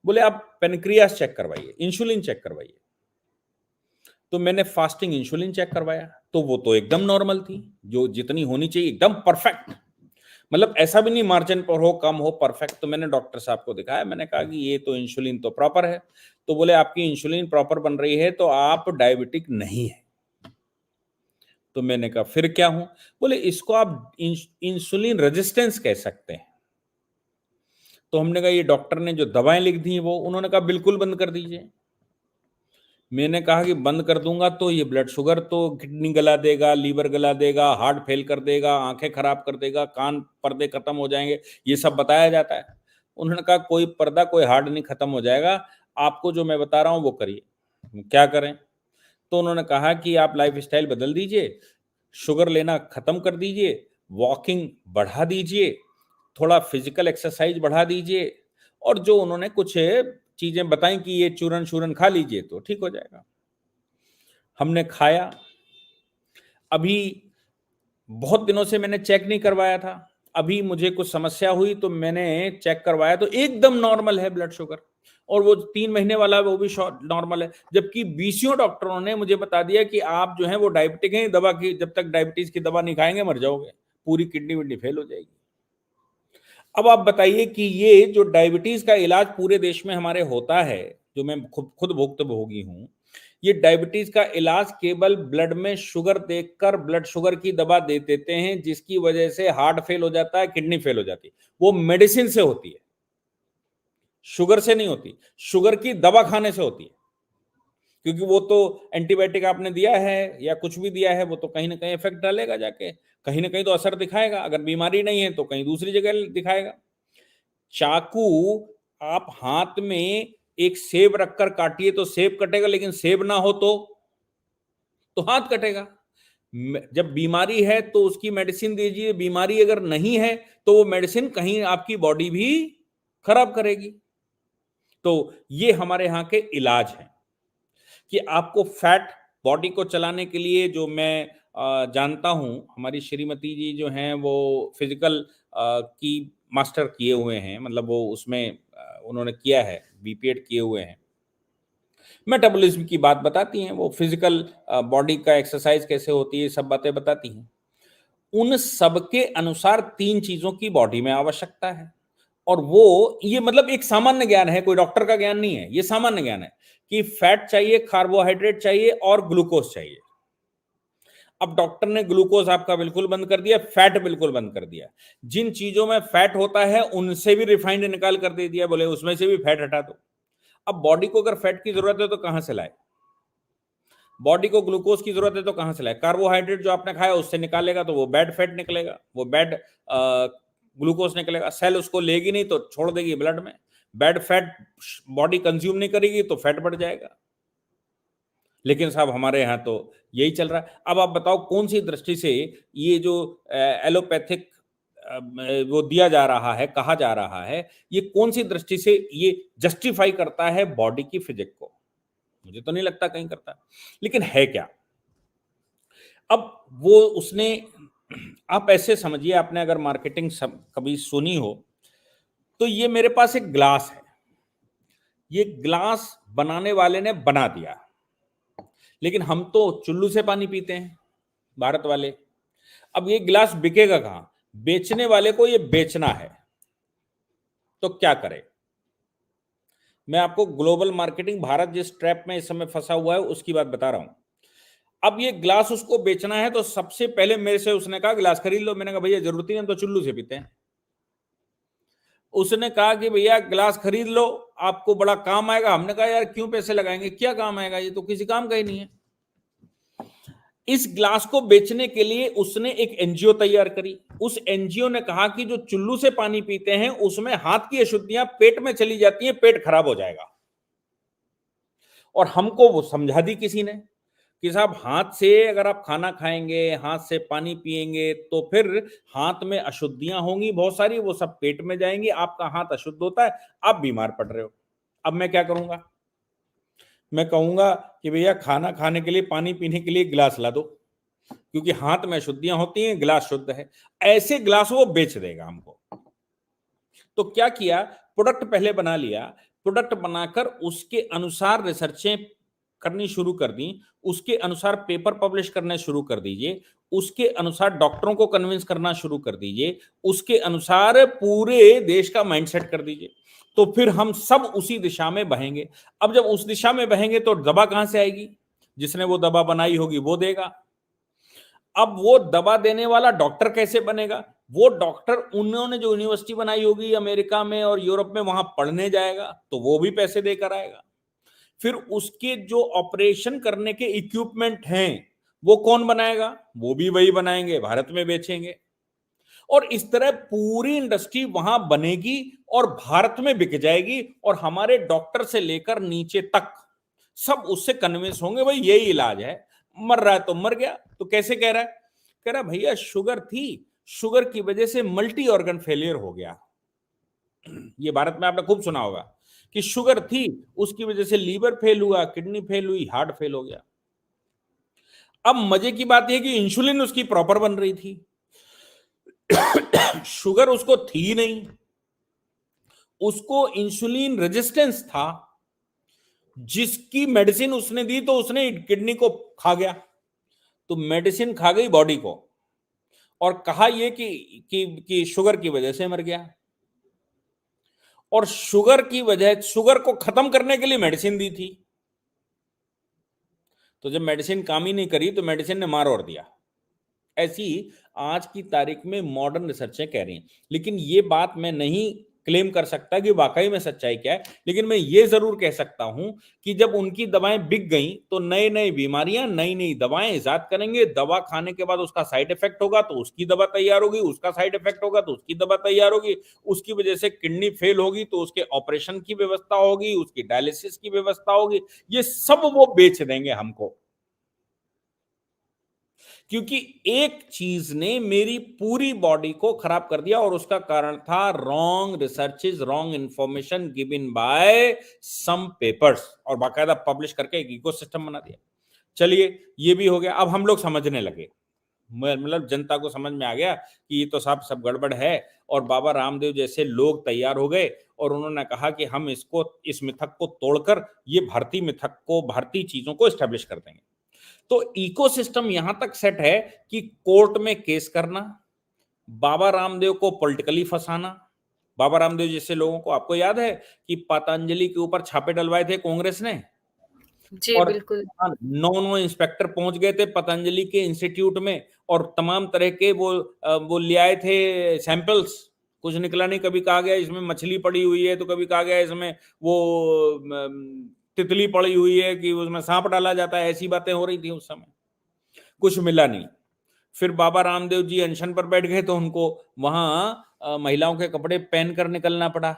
बोले आप पेनक्रियास चेक करवाइए, इंसुलिन चेक करवाइए। तो मैंने फास्टिंग इंसुलिन चेक करवाया, तो वो तो एकदम नॉर्मल थी, जो जितनी होनी चाहिए एकदम परफेक्ट, मतलब ऐसा भी नहीं मार्जिन पर हो, कम हो, परफेक्ट। तो मैंने डॉक्टर साहब को दिखाया, मैंने कहा कि ये तो इंसुलिन तो प्रॉपर है। तो बोले आपकी इंसुलिन प्रॉपर बन रही है तो आप डायबिटिक नहीं है। तो मैंने कहा फिर क्या हूं? बोले इसको आप इंसुलिन रेजिस्टेंस कह सकते हैं। तो हमने कहा ये डॉक्टर ने जो दवाएं लिख दी वो, उन्होंने कहा बिल्कुल बंद कर दीजिए। मैंने कहा कि बंद कर दूंगा तो ये ब्लड शुगर तो किडनी गला देगा, लीवर गला देगा, हार्ट फेल कर देगा, आंखें खराब कर देगा, कान पर्दे खत्म हो जाएंगे, ये सब बताया जाता है। उन्होंने कहा कोई पर्दा कोई हार्ट नहीं खत्म हो जाएगा, आपको जो मैं बता रहा हूं वो करिए। क्या करें? तो उन्होंने कहा कि आप लाइफ स्टाइल बदल दीजिए, शुगर लेना खत्म कर दीजिए, वॉकिंग बढ़ा दीजिए, थोड़ा फिजिकल एक्सरसाइज बढ़ा दीजिए, और जो उन्होंने कुछ चीजें बताई कि ये चूरन शूरन खा लीजिए तो ठीक हो जाएगा। हमने खाया। अभी बहुत दिनों से मैंने चेक नहीं करवाया था, अभी मुझे कुछ समस्या हुई तो मैंने चेक करवाया तो एकदम नॉर्मल है ब्लड शुगर, और वो 3 महीने वाला वो भी नॉर्मल है। जबकि 20 डॉक्टरों ने मुझे बता दिया कि आप जो है वो डायबिटिक हैं, दवा की जब तक डायबिटीज की दवा नहीं खाएंगे मर जाओगे, पूरी किडनी विडनी फेल हो जाएगी। अब आप बताइए कि ये जो डायबिटीज का इलाज पूरे देश में हमारे होता है, जो मैं खुद भुक्तभोगी हूं, ये डायबिटीज का इलाज केवल ब्लड में शुगर देखकर ब्लड शुगर की दवा दे देते हैं, जिसकी वजह से हार्ट फेल हो जाता है, किडनी फेल हो जाती है। वो मेडिसिन से होती है, शुगर से नहीं होती, शुगर की दवा खाने से होती है। क्योंकि वो तो एंटीबायोटिक आपने दिया है या कुछ भी दिया है, वो तो कहीं ना कहीं इफेक्ट डालेगा, जाके कहीं ना कहीं तो असर दिखाएगा। अगर बीमारी नहीं है तो कहीं दूसरी जगह दिखाएगा। चाकू आप हाथ में एक सेब रखकर काटिए तो सेब कटेगा, लेकिन सेब ना हो तो हाथ कटेगा। जब बीमारी है तो उसकी मेडिसिन दीजिए, बीमारी अगर नहीं है तो वो मेडिसिन कहीं आपकी बॉडी भी खराब करेगी। तो ये हमारे यहाँ के इलाज हैं कि आपको फैट बॉडी को चलाने के लिए, जो मैं जानता हूं, हमारी श्रीमती जी जो हैं वो फिजिकल की मास्टर किए हुए हैं, मतलब वो उसमें उन्होंने किया है, बीपीएड किए हुए हैं, मेटाबॉलिज्म की बात बताती हैं, वो फिजिकल बॉडी का एक्सरसाइज कैसे होती है सब बातें बताती हैं। उन सबके अनुसार 3 चीजों की बॉडी में आवश्यकता है, और वो ये मतलब एक सामान्य ज्ञान है, कोई डॉक्टर का ज्ञान नहीं है, ये सामान्य ज्ञान है कि फैट चाहिए, कार्बोहाइड्रेट चाहिए और ग्लूकोज चाहिए। अब डॉक्टर ने ग्लूकोज आपका बिल्कुल बंद कर दिया, फैट बिल्कुल बंद कर दिया। जिन चीजों में फैट होता है उनसे भी रिफाइंड निकाल कर दे दिया, बोले उसमें से भी फैट हटा दो। अब बॉडी को अगर फैट की जरूरत है तो कहां से लाए? बॉडी को ग्लूकोज की जरूरत है तो कहां से लाए? कार्बोहाइड्रेट जो आपने खाया उससे निकालेगा तो वो बैड फैट निकलेगा, वो बैड ग्लूकोज निकलेगा। सेल उसको लेगी नहीं तो छोड़ देगी ब्लड में। बैड फैट बॉडी कंज्यूम नहीं करेगी तो फैट बढ़ जाएगा। लेकिन साहब हमारे यहाँ तो यही चल रहा है। अब आप बताओ कौन सी दृष्टि से ये जो एलोपैथिक वो दिया जा रहा है, कहा जा रहा है, ये कौन सी दृष्टि से ये जस्टिफाई करता है बॉडी की फिजिक को? मुझे तो नहीं लगता कहीं करता। लेकिन है क्या? अब वो उसने, आप ऐसे समझिए, आपने अगर मार्केटिंग कभी सुनी हो तो ये मेरे पास एक ग्लास है, ये ग्लास बनाने वाले ने बना दिया, लेकिन हम तो चुल्लू से पानी पीते हैं भारत वाले। अब ये गिलास बिकेगा कहां? बेचने वाले को ये बेचना है, तो क्या करे? मैं आपको ग्लोबल मार्केटिंग, भारत जिस ट्रैप में इस समय फंसा हुआ है उसकी बात बता रहा हूं। अब ये ग्लास उसको बेचना है तो सबसे पहले मेरे से उसने कहा गिलास खरीद लो। मैंने कहा भैया जरूरत ही नहीं, हम तो चुल्लू से पीते हैं। उसने कहा कि भैया गिलास खरीद लो, आपको बड़ा काम आएगा। हमने कहा यार क्यों पैसे लगाएंगे, क्या काम आएगा, ये तो किसी काम का ही नहीं है। इस ग्लास को बेचने के लिए उसने एक एनजीओ तैयार करी। उस एनजीओ ने कहा कि जो चुल्लू से पानी पीते हैं उसमें हाथ की अशुद्धियां पेट में चली जाती हैं, पेट खराब हो जाएगा। और हमको वो समझा दी किसी ने कि साहब हाथ से अगर आप खाना खाएंगे, हाथ से पानी पिएंगे तो फिर हाथ में अशुद्धियां होंगी बहुत सारी, वो सब पेट में जाएंगी, आपका हाथ अशुद्ध होता है, आप बीमार पड़ रहे हो। अब मैं क्या करूंगा? मैं कहूंगा कि भैया खाना खाने के लिए, पानी पीने के लिए गिलास ला दो, क्योंकि हाथ में अशुद्धियां होती हैं, गिलास शुद्ध है। ऐसे गिलास वो बेच देगा हमको। तो क्या किया, प्रोडक्ट पहले बना लिया, प्रोडक्ट बनाकर उसके अनुसार रिसर्चें करनी शुरू कर दी, उसके अनुसार पेपर पब्लिश करने शुरू कर दीजिए, उसके अनुसार डॉक्टरों को कन्विंस करना शुरू कर दीजिए, उसके अनुसार पूरे देश का माइंडसेट कर दीजिए, तो फिर हम सब उसी दिशा में बहेंगे। अब जब उस दिशा में बहेंगे तो दवा कहां से आएगी? जिसने वो दवा बनाई होगी वो देगा। अब वो दवा देने वाला डॉक्टर कैसे बनेगा? वो डॉक्टर उन्होंने जो यूनिवर्सिटी बनाई होगी अमेरिका में और यूरोप में, वहां पढ़ने जाएगा तो वो भी पैसे देकर आएगा। फिर उसके जो ऑपरेशन करने के इक्विपमेंट हैं वो कौन बनाएगा? वो भी वही बनाएंगे, भारत में बेचेंगे। और इस तरह पूरी इंडस्ट्री वहां बनेगी और भारत में बिक जाएगी, और हमारे डॉक्टर से लेकर नीचे तक सब उससे कन्विंस होंगे भाई यही इलाज है। मर रहा है तो मर गया। तो कैसे कह रहा है? कह रहा भैया शुगर थी, शुगर की वजह से मल्टी ऑर्गन फेलियर हो गया। ये भारत में आपने खूब सुना होगा कि शुगर थी, उसकी वजह से लीवर फेल हुआ, किडनी फेल हुई, हार्ट फेल हो गया। अब मजे की बात यह कि इंसुलिन उसकी प्रॉपर बन रही थी, शुगर उसको थी नहीं, उसको इंसुलिन रेजिस्टेंस था। जिसकी मेडिसिन उसने दी तो उसने किडनी को खा गया, तो मेडिसिन खा गई बॉडी को, और कहा यह कि शुगर की वजह से मर गया। और शुगर की वजह, शुगर को खत्म करने के लिए मेडिसिन दी थी, तो जब मेडिसिन काम ही नहीं करी तो मेडिसिन ने मार और दिया। ऐसी आज की तारीख में मॉडर्न रिसर्चें कह रही हैं। लेकिन ये बात मैं नहीं क्लेम कर सकता कि वाकई में सच्चाई क्या है, लेकिन मैं ये जरूर कह सकता हूं कि जब उनकी दवाएं बिक गई तो नई नई बीमारियां, नई नई दवाएं इजाद करेंगे। दवा खाने के बाद उसका साइड इफेक्ट होगा तो उसकी दवा तैयार होगी, उसका साइड इफेक्ट होगा तो उसकी दवा तैयार होगी, उसकी वजह से किडनी फेल होगी तो उसके ऑपरेशन की व्यवस्था होगी, उसकी डायलिसिस की व्यवस्था होगी। ये सब वो बेच देंगे हमको, क्योंकि एक चीज ने मेरी पूरी बॉडी को खराब कर दिया, और उसका कारण था wrong researches, wrong information given by some papers, और बाकायदा पब्लिश करके एक इकोसिस्टम बना दिया। चलिए ये भी हो गया। अब हम लोग समझने लगे, मतलब जनता को समझ में आ गया कि ये तो साहब सब गड़बड़ है, और बाबा रामदेव जैसे लोग तैयार हो गए और उन्होंने कहा कि हम इसको, इस मिथक को तोड़कर ये भारतीय मिथक को, भारतीय चीजों को एस्टेब्लिश कर देंगे। तो इकोसिस्टम यहां तक सेट है कि कोर्ट में केस करना, बाबा रामदेव को पॉलिटिकली फंसाना। बाबा रामदेव जैसे लोगों को, आपको याद है कि पतंजलि के ऊपर छापे डलवाए थे कांग्रेस ने, जी और बिल्कुल। 9 इंस्पेक्टर पहुंच गए थे पतंजलि के इंस्टीट्यूट में, और तमाम तरह के वो ले आए थे सैंपल्स। कुछ निकला नहीं, कभी कहा गया इसमें मछली पड़ी हुई है, तो कभी कहा गया इसमें वो तितली पड़ी हुई है कि उसमें सांप डाला जाता है, ऐसी बातें हो रही थी उस समय। कुछ मिला नहीं। फिर बाबा रामदेव जी अनशन पर बैठ गए तो उनको वहां महिलाओं के कपड़े पहन कर निकलना पड़ा।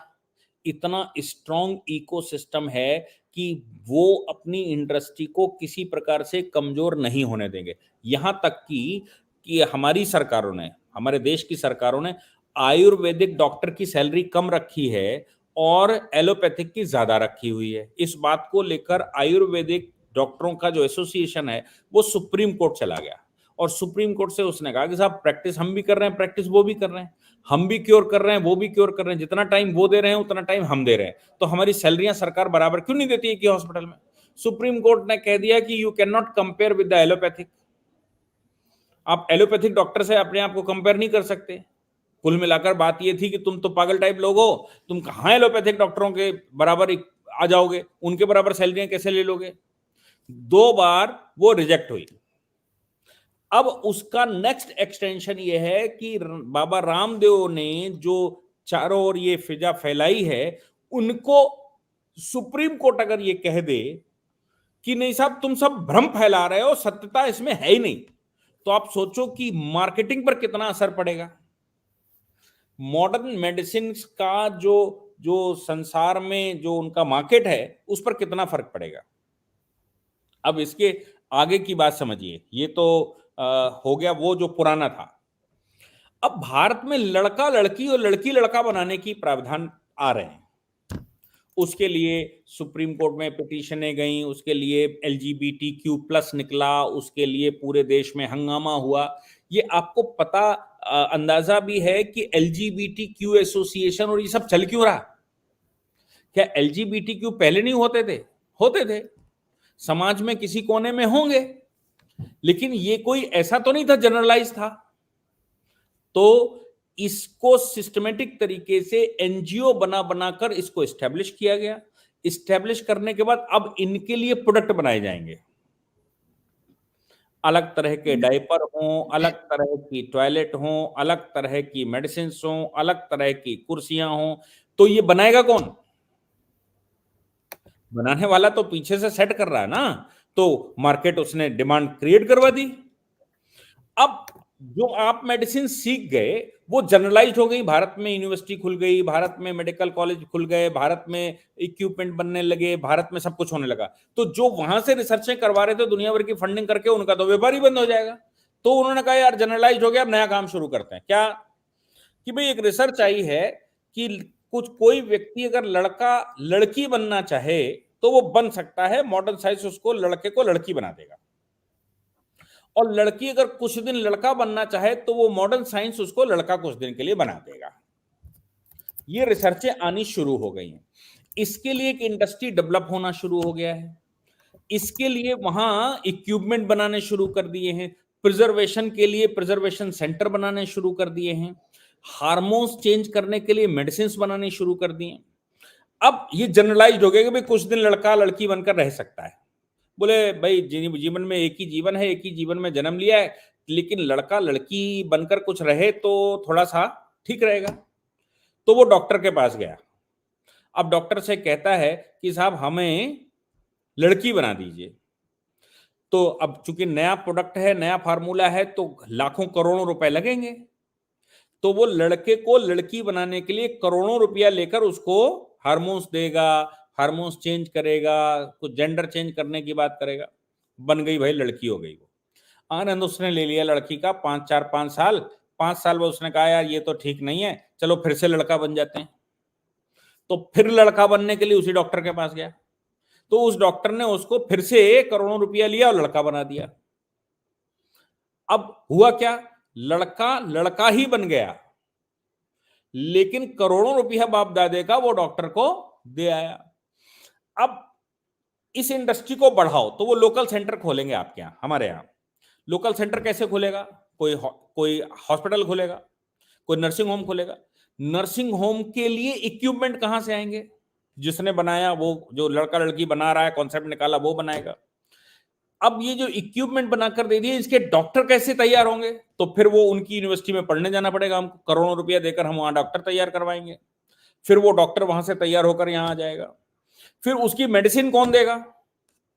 इतना स्ट्रॉन्ग इकोसिस्टम है कि वो अपनी इंडस्ट्री को किसी प्रकार से कमजोर नहीं होने देंगे। यहां तक कि हमारी सरकारों ने, हमारे देश की सरकारों ने आयुर्वेदिक डॉक्टर की सैलरी कम रखी है और एलोपैथिक की ज्यादा रखी हुई है। इस बात को लेकर आयुर्वेदिक डॉक्टरों का जो एसोसिएशन है वो सुप्रीम कोर्ट चला गया और सुप्रीम कोर्ट से उसने कहा कि साहब प्रैक्टिस हम भी कर रहे हैं, प्रैक्टिस वो भी कर रहे हैं, हम भी क्योर कर रहे हैं, वो भी क्योर कर रहे हैं, जितना टाइम वो दे रहे हैं उतना टाइम हम दे रहे हैं, तो हमारी सैलरियां सरकार बराबर क्यों नहीं देती है कि हॉस्पिटल में। सुप्रीम कोर्ट ने कह दिया कि you can not compare with the allopathic, आप एलोपैथिक डॉक्टर से अपने आप को कंपेयर नहीं कर सकते। कुल मिलाकर बात ये थी कि तुम तो पागल टाइप लोग हो, तुम कहां एलोपैथिक डॉक्टरों के बराबर आ जाओगे, उनके बराबर सैलरियां कैसे ले लोगे। 2 बार वो रिजेक्ट हुई। अब उसका नेक्स्ट एक्सटेंशन ये है कि बाबा रामदेव ने जो चारों ओर ये फिजा फैलाई है, उनको सुप्रीम कोर्ट अगर ये कह दे कि नहीं साहब तुम सब भ्रम फैला रहे हो, सत्यता इसमें है ही नहीं, तो आप सोचो कि मार्केटिंग पर कितना असर पड़ेगा। मॉडर्न मेडिसिन का जो जो संसार में जो उनका मार्केट है उस पर कितना फर्क पड़ेगा। अब इसके आगे की बात समझिए, ये तो हो गया वो जो पुराना था। अब भारत में लड़का लड़की और लड़की लड़का बनाने की प्रावधान आ रहे हैं। उसके लिए सुप्रीम कोर्ट में पिटीशनें गई, उसके लिए LGBTQ+ निकला, उसके लिए पूरे देश में हंगामा हुआ। ये आपको पता अंदाजा भी है कि LGBTQ एसोसिएशन और ये सब चल क्यों रहा। क्या LGBTQ पहले नहीं होते थे? होते थे, समाज में किसी कोने में होंगे, लेकिन ये कोई ऐसा तो नहीं था, जनरलाइज था। तो इसको सिस्टमेटिक तरीके से NGO बना बनाकर इसको एस्टेब्लिश किया गया। एस्टेब्लिश करने के बाद अब इनके लिए प्रोडक्ट बनाए जाएंगे, अलग तरह के डायपर हों, अलग तरह की टॉयलेट हों, अलग तरह की मेडिसिन हों, अलग तरह की कुर्सियां हों। तो ये बनाएगा कौन? बनाने वाला तो पीछे से सेट कर रहा है ना, तो मार्केट उसने डिमांड क्रिएट करवा दी। अब जो आप मेडिसिन सीख गए वो जनरलाइज हो गई, भारत में यूनिवर्सिटी खुल गई, भारत में मेडिकल कॉलेज खुल गए, भारत में इक्विपमेंट बनने लगे, भारत में सब कुछ होने लगा। तो जो वहां से रिसर्चें करवा रहे थे दुनिया भर की फंडिंग करके, उनका तो व्यापार ही बंद हो जाएगा। तो उन्होंने कहा यार जनरलाइज हो गया, अब नया काम शुरू करते हैं। क्या कि भाई एक रिसर्च आई है कि कोई व्यक्ति अगर लड़का लड़की बनना चाहे तो वो बन सकता है, मॉडर्न साइंस उसको लड़के को लड़की बना देगा, और लड़की अगर कुछ दिन लड़का बनना चाहे तो वो मॉडर्न साइंस उसको लड़का कुछ दिन के लिए बना देगा। ये रिसर्चें आनी शुरू हो गई हैं। इसके लिए एक इंडस्ट्री डेवलप होना शुरू हो गया है। इसके लिए वहां इक्विपमेंट बनाने शुरू कर दिए हैं, प्रिजर्वेशन के लिए प्रिजर्वेशन सेंटर बनाने शुरू कर दिए हैं, हार्मोन्स चेंज करने के लिए मेडिसिन बनाने शुरू कर दिए। अब ये जनरलाइज हो गया कि भाई कुछ दिन लड़का लड़की बनकर रह सकता है। बोले भाई जीवन में एक ही जीवन है, एक ही जीवन में जन्म लिया है, लेकिन लड़का लड़की बनकर कुछ रहे तो थोड़ा सा ठीक रहेगा। तो वो डॉक्टर के पास गया। अब डॉक्टर से कहता है कि साहब हमें लड़की बना दीजिए। तो अब चूंकि नया प्रोडक्ट है, नया फार्मूला है, तो लाखों करोड़ों रुपए लगेंगे। तो वो लड़के को लड़की बनाने के लिए करोड़ों रुपया लेकर उसको हार्मोन्स देगा, हार्मोन्स चेंज करेगा, कुछ जेंडर चेंज करने की बात करेगा। बन गई भाई, लड़की हो गई। वो आनंद उसने ले लिया लड़की का 5 साल। 5 साल में उसने कहा यार ये तो ठीक नहीं है, चलो फिर से लड़का बन जाते हैं। तो फिर लड़का बनने के लिए उसी डॉक्टर के पास गया, तो उस डॉक्टर ने उसको फिर से करोड़ों रुपया लिया और लड़का बना दिया। अब हुआ क्या, लड़का लड़का ही बन गया, लेकिन करोड़ों रुपया बाप दादे का वो डॉक्टर को दे आया। अब इस इंडस्ट्री को बढ़ाओ तो वो लोकल सेंटर खोलेंगे आपके यहाँ, हमारे यहाँ। लोकल सेंटर कैसे खुलेगा? कोई हॉस्पिटल खुलेगा, कोई नर्सिंग होम खुलेगा। नर्सिंग होम के लिए इक्विपमेंट कहां से आएंगे? जिसने बनाया वो, जो लड़का लड़की बना रहा है, कॉन्सेप्ट निकाला, वो बनाएगा। अब ये जो इक्विपमेंट बनाकर दे दिए, इसके डॉक्टर कैसे तैयार होंगे? तो फिर वो उनकी यूनिवर्सिटी में पढ़ने जाना पड़ेगा हमको, करोड़ों रुपया देकर हम वहां डॉक्टर तैयार करवाएंगे, फिर वो डॉक्टर वहां से तैयार होकर यहाँ आ जाएगा। फिर उसकी मेडिसिन कौन देगा?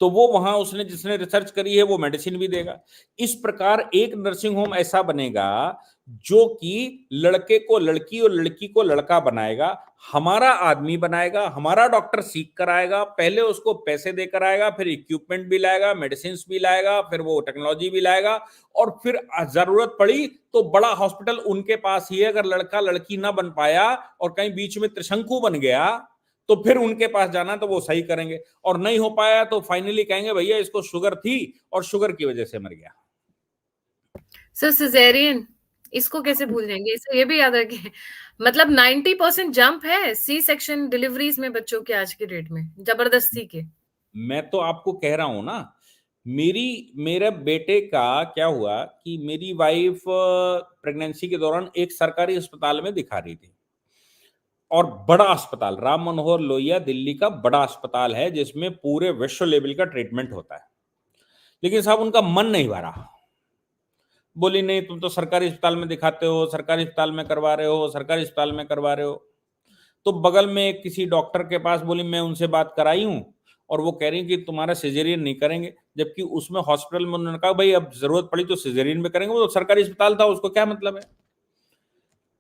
तो वो वहां उसने जिसने रिसर्च करी है वो मेडिसिन भी देगा। इस प्रकार एक नर्सिंग होम ऐसा बनेगा जो कि लड़के को लड़की और लड़की को लड़का बनाएगा, हमारा आदमी बनाएगा, हमारा डॉक्टर सीख कर आएगा, पहले उसको पैसे देकर आएगा, फिर इक्विपमेंट भी लाएगा, मेडिसिन भी लाएगा, फिर वो टेक्नोलॉजी भी लाएगा, और फिर जरूरत पड़ी तो बड़ा हॉस्पिटल उनके पास ही है। अगर लड़का लड़की ना बन पाया और कहीं बीच में त्रिशंकु बन गया तो फिर उनके पास जाना, तो वो सही करेंगे। और नहीं हो पाया तो फाइनली कहेंगे भैया इसको शुगर थी और शुगर की वजह से मर गया। सर सिजेरियन, इसको कैसे भूल जाएंगे, इसे ये भी याद रखें। मतलब 90% जंप है सी सेक्शन डिलीवरीज में बच्चों के आज के डेट में, जबरदस्ती के। मैं तो आपको कह रहा हूं ना, मेरे बेटे का क्या हुआ कि मेरी वाइफ प्रेगनेंसी के दौरान एक सरकारी अस्पताल में दिखा रही थी, और बड़ा अस्पताल, राम मनोहर लोहिया दिल्ली का बड़ा अस्पताल है जिसमें पूरे विश्व लेवल का ट्रीटमेंट होता है। लेकिन साहब उनका मन नहीं भरा। बोली नहीं तुम तो सरकारी अस्पताल में दिखाते हो, सरकारी अस्पताल में करवा रहे हो, सरकारी अस्पताल में करवा रहे हो। तो बगल में किसी डॉक्टर के पास बोली, मैं उनसे बात कराई हूं और वो कह रही कि तुम्हारा सिजेरियन नहीं करेंगे। जबकि उसमें हॉस्पिटल में उन्होंने कहा भाई अब जरूरत पड़ी तो सिजेरियन में करेंगे, वो तो सरकारी अस्पताल था, उसको क्या मतलब है।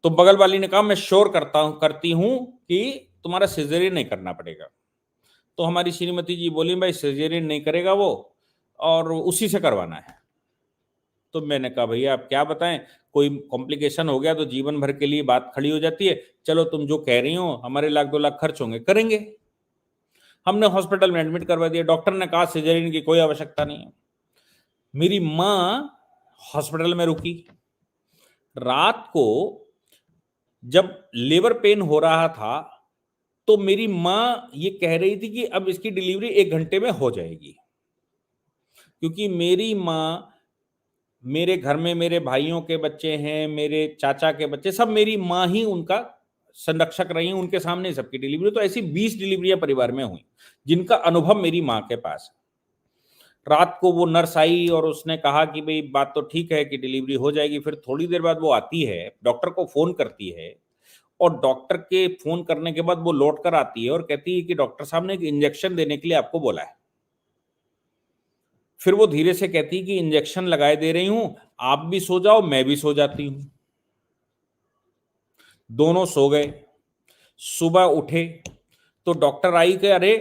तो बगल वाली ने कहा मैं श्योर करती हूं कि तुम्हारा सिजेरियन नहीं करना पड़ेगा। तो हमारी श्रीमती जी बोली भाई सिजेरियन नहीं करेगा वो, और उसी से करवाना है। तो मैंने कहा भैया आप क्या बताएं, कोई कॉम्प्लिकेशन हो गया तो जीवन भर के लिए बात खड़ी हो जाती है। चलो तुम जो कह रही हो, हमारे 1-2 लाख खर्च होंगे, करेंगे। हमने हॉस्पिटल में एडमिट करवा दिया, डॉक्टर ने कहा सिजेरियन की कोई आवश्यकता नहीं है। मेरी माँ हॉस्पिटल में रुकी। रात को जब लेबर पेन हो रहा था तो मेरी माँ ये कह रही थी कि अब इसकी डिलीवरी 1 घंटे में हो जाएगी, क्योंकि मेरी माँ, मेरे घर में मेरे भाइयों के बच्चे हैं, मेरे चाचा के बच्चे, सब मेरी माँ ही उनका संरक्षक रही, उनके सामने सबकी डिलीवरी। तो ऐसी 20 डिलीवरियां परिवार में हुई जिनका अनुभव मेरी माँ के पास। रात को वो नर्स आई और उसने कहा कि भाई बात तो ठीक है कि डिलीवरी हो जाएगी। फिर थोड़ी देर बाद वो आती है, डॉक्टर को फोन करती है, और डॉक्टर के फोन करने के बाद वो लौट कर आती है और कहती है कि डॉक्टर साहब ने एक इंजेक्शन देने के लिए आपको बोला है। फिर वो धीरे से कहती है कि इंजेक्शन लगाए दे रही हूं, आप भी सो जाओ मैं भी सो जाती हूं। दोनों सो गए। सुबह उठे तो डॉक्टर आई कि अरे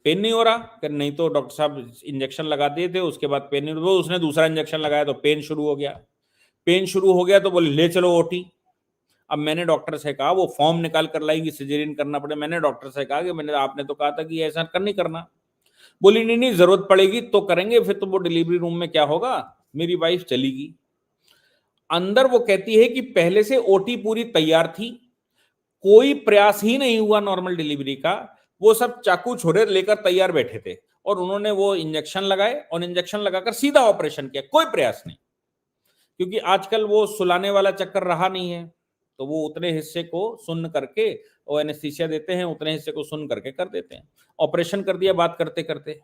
पेन नहीं हो रहा, कि नहीं तो डॉक्टर साहब इंजेक्शन लगा दिए थे, उसके बाद पेन नहीं, वो उसने दूसरा इंजेक्शन लगाया तो पेन शुरू हो गया। पेन शुरू हो गया तो बोले ले चलो ओटी। अब मैंने डॉक्टर से कहा, वो फॉर्म निकाल कर लाएगी सिजेरियन करना पड़े, मैंने डॉक्टर से कहा कि मैंने आपने तो कहा था कि ऐसा कर नहीं करना। बोली नहीं नहीं जरूरत पड़ेगी तो करेंगे। फिर तो वो डिलीवरी रूम में क्या होगा, मेरी वाइफ चलेगी अंदर। वो कहती है कि पहले से ओटी पूरी तैयार थी, कोई प्रयास ही नहीं हुआ नॉर्मल डिलीवरी का। वो सब चाकू छोरे लेकर तैयार बैठे थे और उन्होंने वो इंजेक्शन लगाए और इंजेक्शन लगाकर सीधा ऑपरेशन किया, कोई प्रयास नहीं। क्योंकि आजकल वो सुलाने वाला चक्कर रहा नहीं है, तो वो उतने हिस्से को सुन करके वो एनेस्थीसिया देते हैं, उतने हिस्से को सुन करके कर देते हैं। ऑपरेशन कर दिया बात करते करते।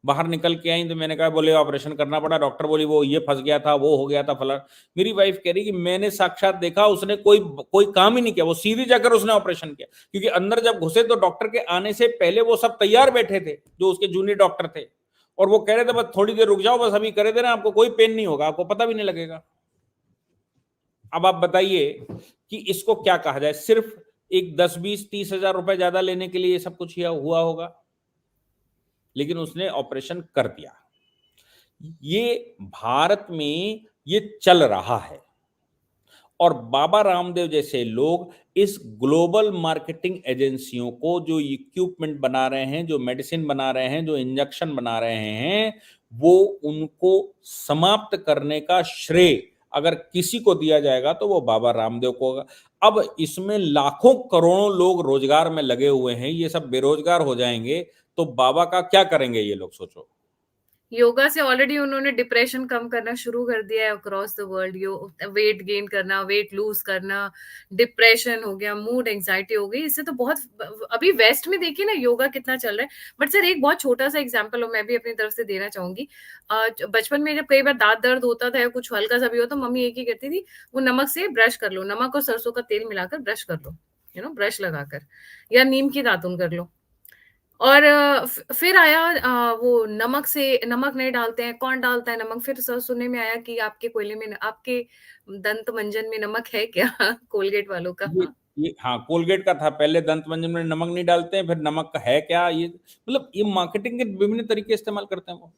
बाहर निकल के आई तो मैंने कहा, बोले ऑपरेशन करना पड़ा, डॉक्टर बोली वो ये फंस गया था, वो हो गया था फला। मेरी वाइफ कह रही कि मैंने साक्षात देखा, उसने कोई कोई काम ही नहीं किया, वो सीधे जाकर उसने ऑपरेशन किया। क्योंकि अंदर जब घुसे तो डॉक्टर के आने से पहले वो सब तैयार बैठे थे जो उसके जूनियर डॉक्टर थे, और वो कह रहे थे बस थोड़ी देर रुक जाओ, बस अभी करे देना, आपको कोई पेन नहीं होगा, आपको पता भी नहीं लगेगा। अब आप बताइए कि इसको क्या कहा जाए। सिर्फ एक 10-20-30 हजार रुपए ज्यादा लेने के लिए ये सब कुछ हुआ होगा, लेकिन उसने ऑपरेशन कर दिया। ये भारत में ये चल रहा है, और बाबा रामदेव जैसे लोग इस ग्लोबल मार्केटिंग एजेंसियों को, जो इक्विपमेंट बना रहे हैं, जो मेडिसिन बना रहे हैं, जो इंजेक्शन बना रहे हैं, वो उनको समाप्त करने का श्रेय अगर किसी को दिया जाएगा तो वो बाबा रामदेव को होगा। अब इसमें लाखों करोड़ों लोग रोजगार में लगे हुए हैं, ये सब बेरोजगार हो जाएंगे तो बाबा का क्या करेंगे ये लोग, सोचो। योगा से ऑलरेडी उन्होंने डिप्रेशन कम करना शुरू कर दिया है across the world. Weight gain करना, वेट लूज करना, डिप्रेशन हो गया, मूड एंजाइटी हो गई, इससे तो बहुत अभी वेस्ट में देखिए ना योगा कितना चल रहा है। बट सर एक बहुत छोटा सा एग्जांपल मैं भी अपनी तरफ से देना चाहूंगी। बचपन में जब कई बार दांत दर्द होता था या कुछ हल्का सा भी हो तो मम्मी एक ही कहती थी, वो नमक से ब्रश कर लो, नमक और सरसों का तेल मिलाकर ब्रश कर लो, ब्रश लगाकर, या नीम की दातुन कर लो। और फिर आया वो नमक नहीं डालते हैं, कौन डालता है नमक? फिर सुनने में आया कि आपके कोयले में आपके दंत मंजन में नमक है क्या? कोलगेट वालों का। ये ये हाँ, कोलगेट का था पहले, दंत मंजन में नमक नहीं डालते हैं, फिर नमक का है क्या, ये मतलब ये मार्केटिंग के विभिन्न तरीके इस्तेमाल करते हैं वो।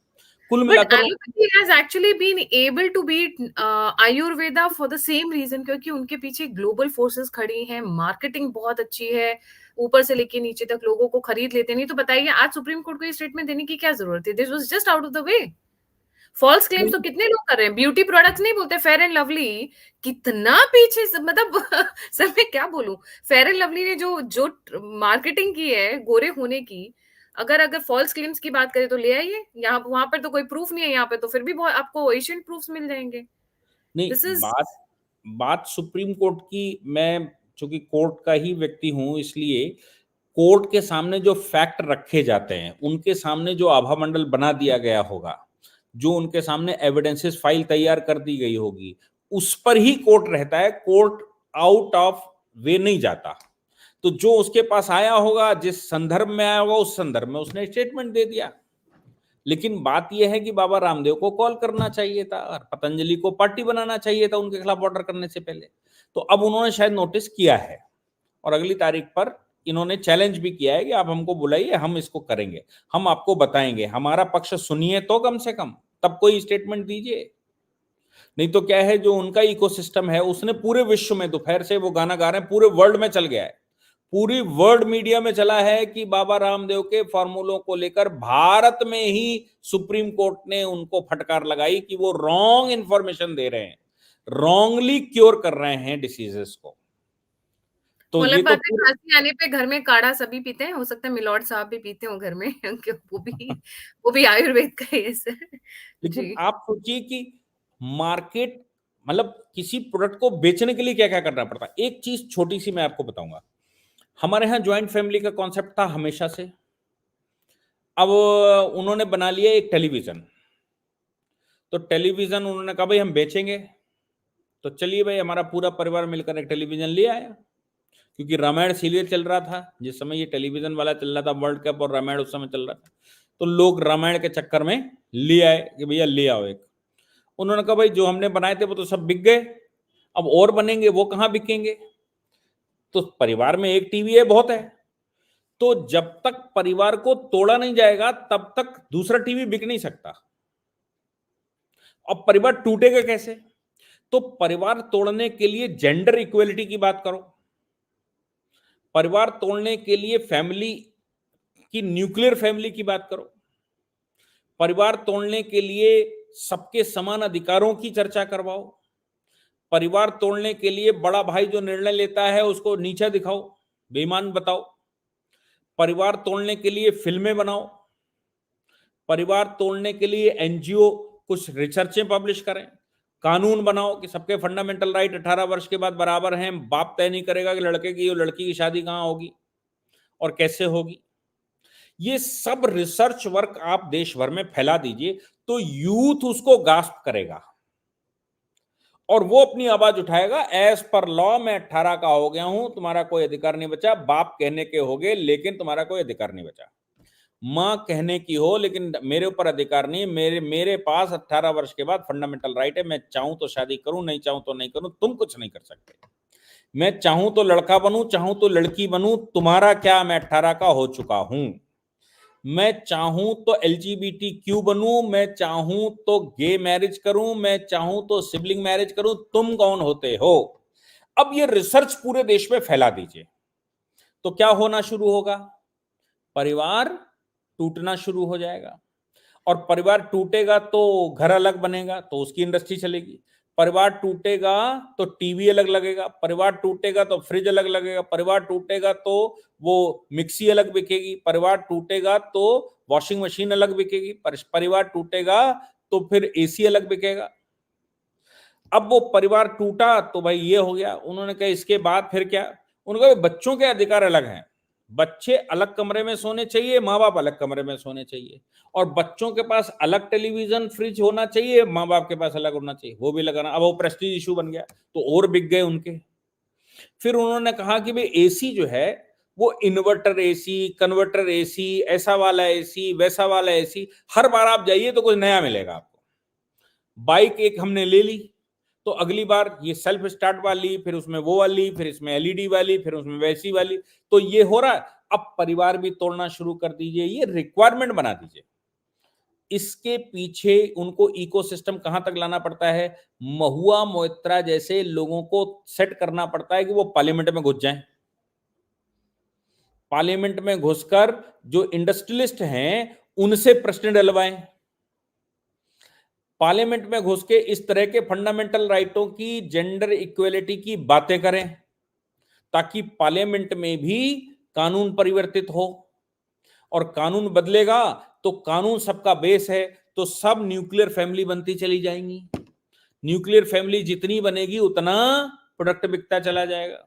कुल बट मिलाकर वो allopathy has actually been able to beat Ayurveda for the same reason, क्योंकि उनके पीछे ग्लोबल फोर्सेस खड़ी हैं, मार्केटिंग बहुत अच्छी है, ऊपर से लेके नीचे तक लोगों को खरीद लेते हैं। नहीं तो बताइए आज सुप्रीम कोर्ट को ये स्टेटमेंट देने की क्या जरूरत थी? This was just out of the way. False claims तो कितने लोग कर रहे हैं, ब्यूटी प्रोडक्ट्स नहीं बोलते, फेयर एंड लवली कितना पीछे मतलब सर मैं क्या बोलूं, फेयर एंड लवली ने जो जो मार्केटिंग की है गोरे होने की, अगर अगर फॉल्स क्लेम्स की बात करें तो ले आइए, यहाँ वहां पर तो कोई प्रूफ नहीं है, यहाँ पे तो फिर भी बहुत आपको एशियन प्रूफ्स मिल जाएंगे। नहीं, दिस इज बात बात सुप्रीम कोर्ट की, मैं चूंकि कोर्ट का ही व्यक्ति हूं, इसलिए कोर्ट के सामने जो फैक्ट रखे जाते हैं, उनके सामने जो आभा मंडल बना दिया गया होगा, जो उनके सामने एविडेंसेस फाइल तैयार कर दी गई होगी, उस पर ही कोर्ट रहता है। कोर्ट आउट ऑफ वे नहीं जाता। तो जो उसके पास आया होगा, जिस संदर्भ में आया होगा, उस संदर्भ में उसने स्टेटमेंट दे दिया। लेकिन बात यह है कि बाबा रामदेव को कॉल करना चाहिए था और पतंजलि को पार्टी बनाना चाहिए था उनके खिलाफ ऑर्डर करने से पहले। तो अब उन्होंने शायद नोटिस किया है और अगली तारीख पर इन्होंने चैलेंज भी किया है कि आप हमको बुलाइए, हम इसको करेंगे, हम आपको बताएंगे, हमारा पक्ष सुनिए तो कम से कम, तब कोई स्टेटमेंट दीजिए। नहीं तो क्या है, जो उनका इकोसिस्टम है, उसने पूरे विश्व में, दोपहर से वो गाना गा रहे हैं, पूरे वर्ल्ड में चल गया है, पूरी वर्ल्ड मीडिया में चला है कि बाबा रामदेव के फॉर्मूलों को लेकर भारत में ही सुप्रीम कोर्ट ने उनको फटकार लगाई कि वो रॉन्ग इंफॉर्मेशन दे रहे हैं, रॉन्गली क्योर कर रहे हैं डिसीजेस को। तो ये मतलब तो बात है, पूरे, खांसी आने पे घर में काढ़ा सभी पीते हैं, हो सकता है मिलॉर्ड साहब भी पीते हो घर में क्योंकि वो भी आयुर्वेद का ही है सर। लेकिन जी। आप सोचिए कि मार्केट, मतलब किसी प्रोडक्ट को बेचने के लिए क्या क्या करना पड़ता है। एक चीज छोटी सी मैं आपको बताऊंगा। हमारे यहाँ ज्वाइंट फैमिली का कॉन्सेप्ट था हमेशा से। अब उन्होंने बना लिया एक टेलीविजन। तो टेलीविजन उन्होंने कहा भाई हम बेचेंगे। तो चलिए भाई, हमारा पूरा परिवार मिलकर एक टेलीविजन ले आया, क्योंकि रामायण सीरियल चल रहा था जिस समय ये टेलीविजन वाला चल रहा था, वर्ल्ड कप और रामायण उस समय चल रहा था। तो लोग रामायण के चक्कर में ले आए कि भैया ले आओ एक। उन्होंने कहा भाई जो हमने बनाए थे वो तो सब बिक गए, अब और बनेंगे वो कहाँ बिकेंगे। तो परिवार में एक टीवी है बहुत है। तो जब तक परिवार को तोड़ा नहीं जाएगा तब तक दूसरा टीवी बिक नहीं सकता। अब परिवार टूटेगा कैसे? तो परिवार तोड़ने के लिए जेंडर इक्वेलिटी की बात करो, परिवार तोड़ने के लिए फैमिली की, न्यूक्लियर फैमिली की बात करो, परिवार तोड़ने के लिए सबके समान अधिकारों की चर्चा करवाओ, परिवार तोड़ने के लिए बड़ा भाई जो निर्णय लेता है उसको नीचा दिखाओ, बेईमान बताओ, परिवार तोड़ने के लिए फिल्में बनाओ, परिवार तोड़ने के लिए एनजीओ कुछ रिसर्चें पब्लिश करें, कानून बनाओ कि सबके फंडामेंटल राइट 18 वर्ष के बाद बराबर हैं, बाप तय नहीं करेगा कि लड़के की और लड़की की शादी कहां होगी और कैसे होगी। ये सब रिसर्च वर्क आप देश भर में फैला दीजिए तो यूथ उसको गास्प करेगा और वो अपनी आवाज उठाएगा, एज पर लॉ मैं 18 का हो गया हूं, तुम्हारा कोई अधिकार नहीं बचा। बाप कहने के होगे लेकिन तुम्हारा कोई अधिकार नहीं बचा। मां कहने की हो लेकिन मेरे ऊपर अधिकार नहीं। मेरे मेरे पास 18 वर्ष के बाद फंडामेंटल राइट है, मैं चाहूं तो शादी करूं, नहीं चाहूं तो नहीं करूं, तुम कुछ नहीं कर सकते। मैं चाहूं तो लड़का बनूं, चाहूं तो लड़की बनूं, तुम्हारा क्या, मैं 18 का हो चुका हूं। मैं चाहूं तो एलजीबीटी क्यू बनूं, मैं चाहूं तो गे मैरिज करूं, मैं चाहूं तो सिबलिंग मैरिज करूं, तुम कौन होते हो? अब ये रिसर्च पूरे देश में फैला दीजिए तो क्या होना शुरू होगा? परिवार टूटना शुरू हो जाएगा। और परिवार टूटेगा तो घर अलग बनेगा तो उसकी इंडस्ट्री चलेगी। परिवार टूटेगा तो टीवी अलग लगेगा, परिवार टूटेगा तो फ्रिज अलग लगेगा, परिवार टूटेगा तो वो मिक्सी अलग बिकेगी, परिवार टूटेगा तो वॉशिंग मशीन अलग बिकेगी, परिवार टूटेगा तो फिर एसी अलग बिकेगा। अब वो परिवार टूटा तो भाई ये हो गया। उन्होंने कहा इसके बाद फिर क्या? उन्होंने कहा बच्चों के अधिकार अलग हैं, बच्चे अलग कमरे में सोने चाहिए, माँ बाप अलग कमरे में सोने चाहिए, और बच्चों के पास अलग टेलीविजन फ्रिज होना चाहिए, माँ बाप के पास अलग होना चाहिए, वो भी लगाना। अब वो प्रेस्टीज इशू बन गया तो और बिक गए उनके। फिर उन्होंने कहा कि भाई एसी जो है वो इन्वर्टर एसी, कन्वर्टर एसी, ऐसा वाला एसी, वैसा वाला एसी, हर बार आप जाइए तो कुछ नया मिलेगा आपको। बाइक एक हमने ले ली तो अगली बार ये सेल्फ स्टार्ट वाली, फिर उसमें वो वाली, फिर इसमें एलईडी वाली, फिर उसमें वैसी वाली, तो ये हो रहा है। अब परिवार भी तोड़ना शुरू कर दीजिए, ये रिक्वायरमेंट बना दीजिए। इसके पीछे उनको इकोसिस्टम कहां तक लाना पड़ता है, महुआ मोइत्रा जैसे लोगों को सेट करना पड़ता है कि वो पार्लियामेंट में घुस जाएं। पार्लियामेंट में घुसकर जो इंडस्ट्रियलिस्ट हैं उनसे प्रश्न डलवाएं। पार्लियामेंट में घुस के इस तरह के फंडामेंटल राइटों की, जेंडर इक्वेलिटी की बातें करें, ताकि पार्लियामेंट में भी कानून परिवर्तित हो। और कानून बदलेगा तो कानून सबका बेस है, तो सब न्यूक्लियर फैमिली बनती चली जाएंगी। न्यूक्लियर फैमिली जितनी बनेगी उतना प्रोडक्ट बिकता चला जाएगा,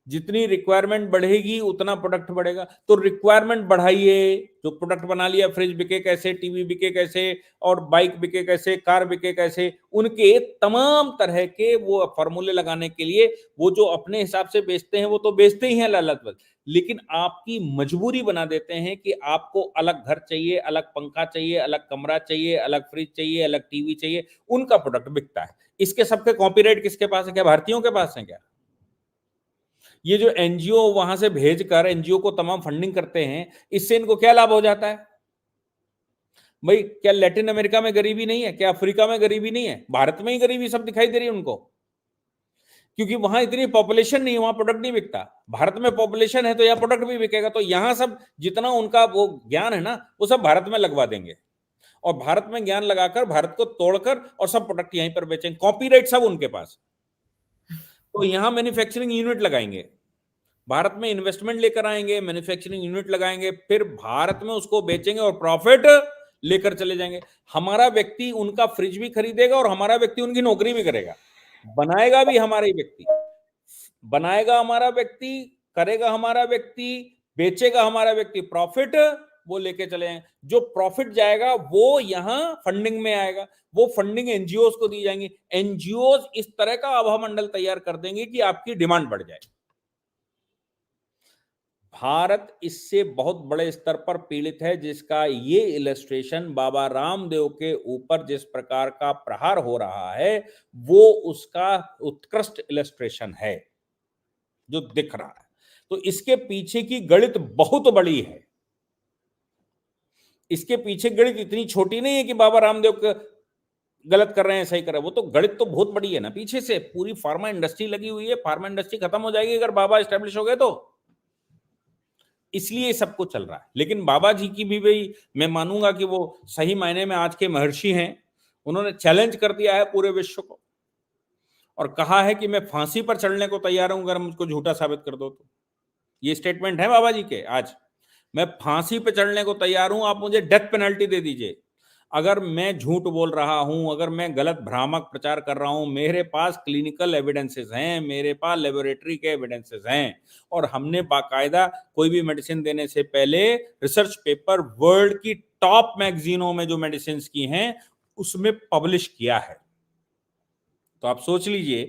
जितनी रिक्वायरमेंट बढ़ेगी उतना प्रोडक्ट बढ़ेगा। तो रिक्वायरमेंट बढ़ाइए, जो प्रोडक्ट बना लिया, फ्रिज बिके कैसे, टीवी बिके कैसे, और बाइक बिके कैसे, कार बिके कैसे, उनके तमाम तरह के वो फॉर्मूले लगाने के लिए वो जो अपने हिसाब से बेचते हैं वो तो बेचते ही हैं लालच, लेकिन आपकी मजबूरी बना देते हैं कि आपको अलग घर चाहिए, अलग पंखा चाहिए, अलग कमरा चाहिए, अलग फ्रिज चाहिए, अलग टीवी चाहिए, उनका प्रोडक्ट बिकता है। इसके सबके कॉपीराइट किसके पास है? क्या भारतीयों के पास है क्या? ये जो एनजीओ वहां से भेजकर एनजीओ को तमाम फंडिंग करते हैं, इससे इनको क्या लाभ हो जाता है भाई? क्या लैटिन अमेरिका में गरीबी नहीं है? क्या अफ्रीका में गरीबी नहीं है? भारत में ही गरीबी सब दिखाई दे रही है उनको, क्योंकि वहां इतनी पॉपुलेशन नहीं है, वहां प्रोडक्ट नहीं बिकता। भारत में पॉपुलेशन है तो यह प्रोडक्ट भी बिकेगा, तो यहां सब जितना उनका वो ज्ञान है ना, वो सब भारत में लगवा देंगे, और भारत में ज्ञान लगाकर भारत को तोड़कर और सब प्रोडक्ट यहीं पर बेचेंगे, कॉपीराइट सब उनके पास। तो यहां मैन्युफैक्चरिंग यूनिट लगाएंगे, भारत में इन्वेस्टमेंट लेकर आएंगे, मैन्युफैक्चरिंग यूनिट लगाएंगे, फिर भारत में उसको बेचेंगे और प्रॉफिट लेकर चले जाएंगे। हमारा व्यक्ति उनका फ्रिज भी खरीदेगा और हमारा व्यक्ति उनकी नौकरी भी करेगा, बनाएगा भी हमारा ही व्यक्ति, बनाएगा हमारा व्यक्ति, करेगा हमारा व्यक्ति, बेचेगा हमारा व्यक्ति, प्रॉफिट वो लेके चले जाएंगे। जो प्रॉफिट जाएगा वो यहां फंडिंग में आएगा, वो फंडिंग एनजीओ को दी जाएंगी। एनजीओ इस तरह का आभा मंडल तैयार कर देंगे कि आपकी डिमांड बढ़ जाए। भारत इससे बहुत बड़े स्तर पर पीड़ित है, जिसका ये इलस्ट्रेशन बाबा रामदेव के ऊपर जिस प्रकार का प्रहार हो रहा है वो उसका उत्कृष्ट इलस्ट्रेशन है जो दिख रहा है। तो इसके पीछे की गणित बहुत बड़ी है, इसके पीछे गणित इतनी छोटी नहीं है कि बाबा रामदेव गलत कर रहे हैं, सही कर रहे हैं, वो तो गणित तो बहुत बड़ी है ना। पीछे से पूरी फार्मा इंडस्ट्री लगी हुई है, फार्मा इंडस्ट्री खत्म हो जाएगी अगर बाबा स्टैब्लिश हो गए तो, इसलिए सब कुछ चल रहा है। लेकिन बाबा जी की भी भाई मैं मानूंगा कि वो सही मायने में आज के महर्षि हैं। उन्होंने चैलेंज कर दिया है पूरे विश्व को और कहा है कि मैं फांसी पर चढ़ने को तैयार हूं अगर मुझको झूठा साबित कर दो तो। ये स्टेटमेंट है बाबा जी के आज, मैं फांसी पर चढ़ने को तैयार हूं, आप मुझे डेथ पेनल्टी दे दीजिए अगर मैं झूठ बोल रहा हूं, अगर मैं गलत भ्रामक प्रचार कर रहा हूं। मेरे पास क्लिनिकल एविडेंसेस हैं, मेरे पास लेबोरेटरी के एविडेंसेस हैं, और हमने बाकायदा कोई भी मेडिसिन देने से पहले रिसर्च पेपर वर्ल्ड की टॉप मैगजीनों में जो मेडिसिन की हैं उसमें पब्लिश किया है। तो आप सोच लीजिए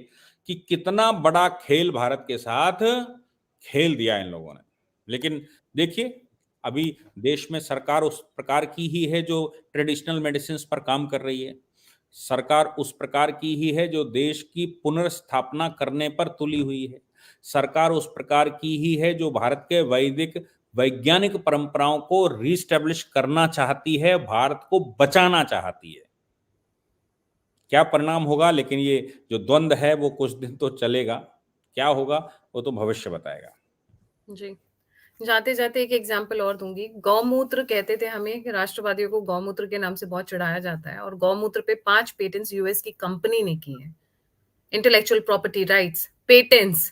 कि कितना बड़ा खेल भारत के साथ खेल दिया इन लोगों ने। लेकिन देखिए अभी देश में सरकार उस प्रकार की ही है जो ट्रेडिशनल मेडिसिन पर काम कर रही है, सरकार उस प्रकार की ही है जो देश की पुनर्स्थापना करने पर तुली हुई है, सरकार उस प्रकार की ही है जो भारत के वैदिक वैज्ञानिक परंपराओं को रीस्टैब्लिश करना चाहती है, भारत को बचाना चाहती है। क्या परिणाम होगा, लेकिन ये जो द्वंद्व है वो कुछ दिन तो चलेगा, क्या होगा वो तो भविष्य बताएगा। जी। जाते जाते एक एग्जाम्पल और दूंगी। गौमूत्र कहते थे हमें कि राष्ट्रवादियों को गौमूत्र के नाम से बहुत चिढ़ाया जाता है, और गौमूत्र पे 5 पेटेंट्स यूएस की कंपनी ने की है। Intellectual property rights, patents.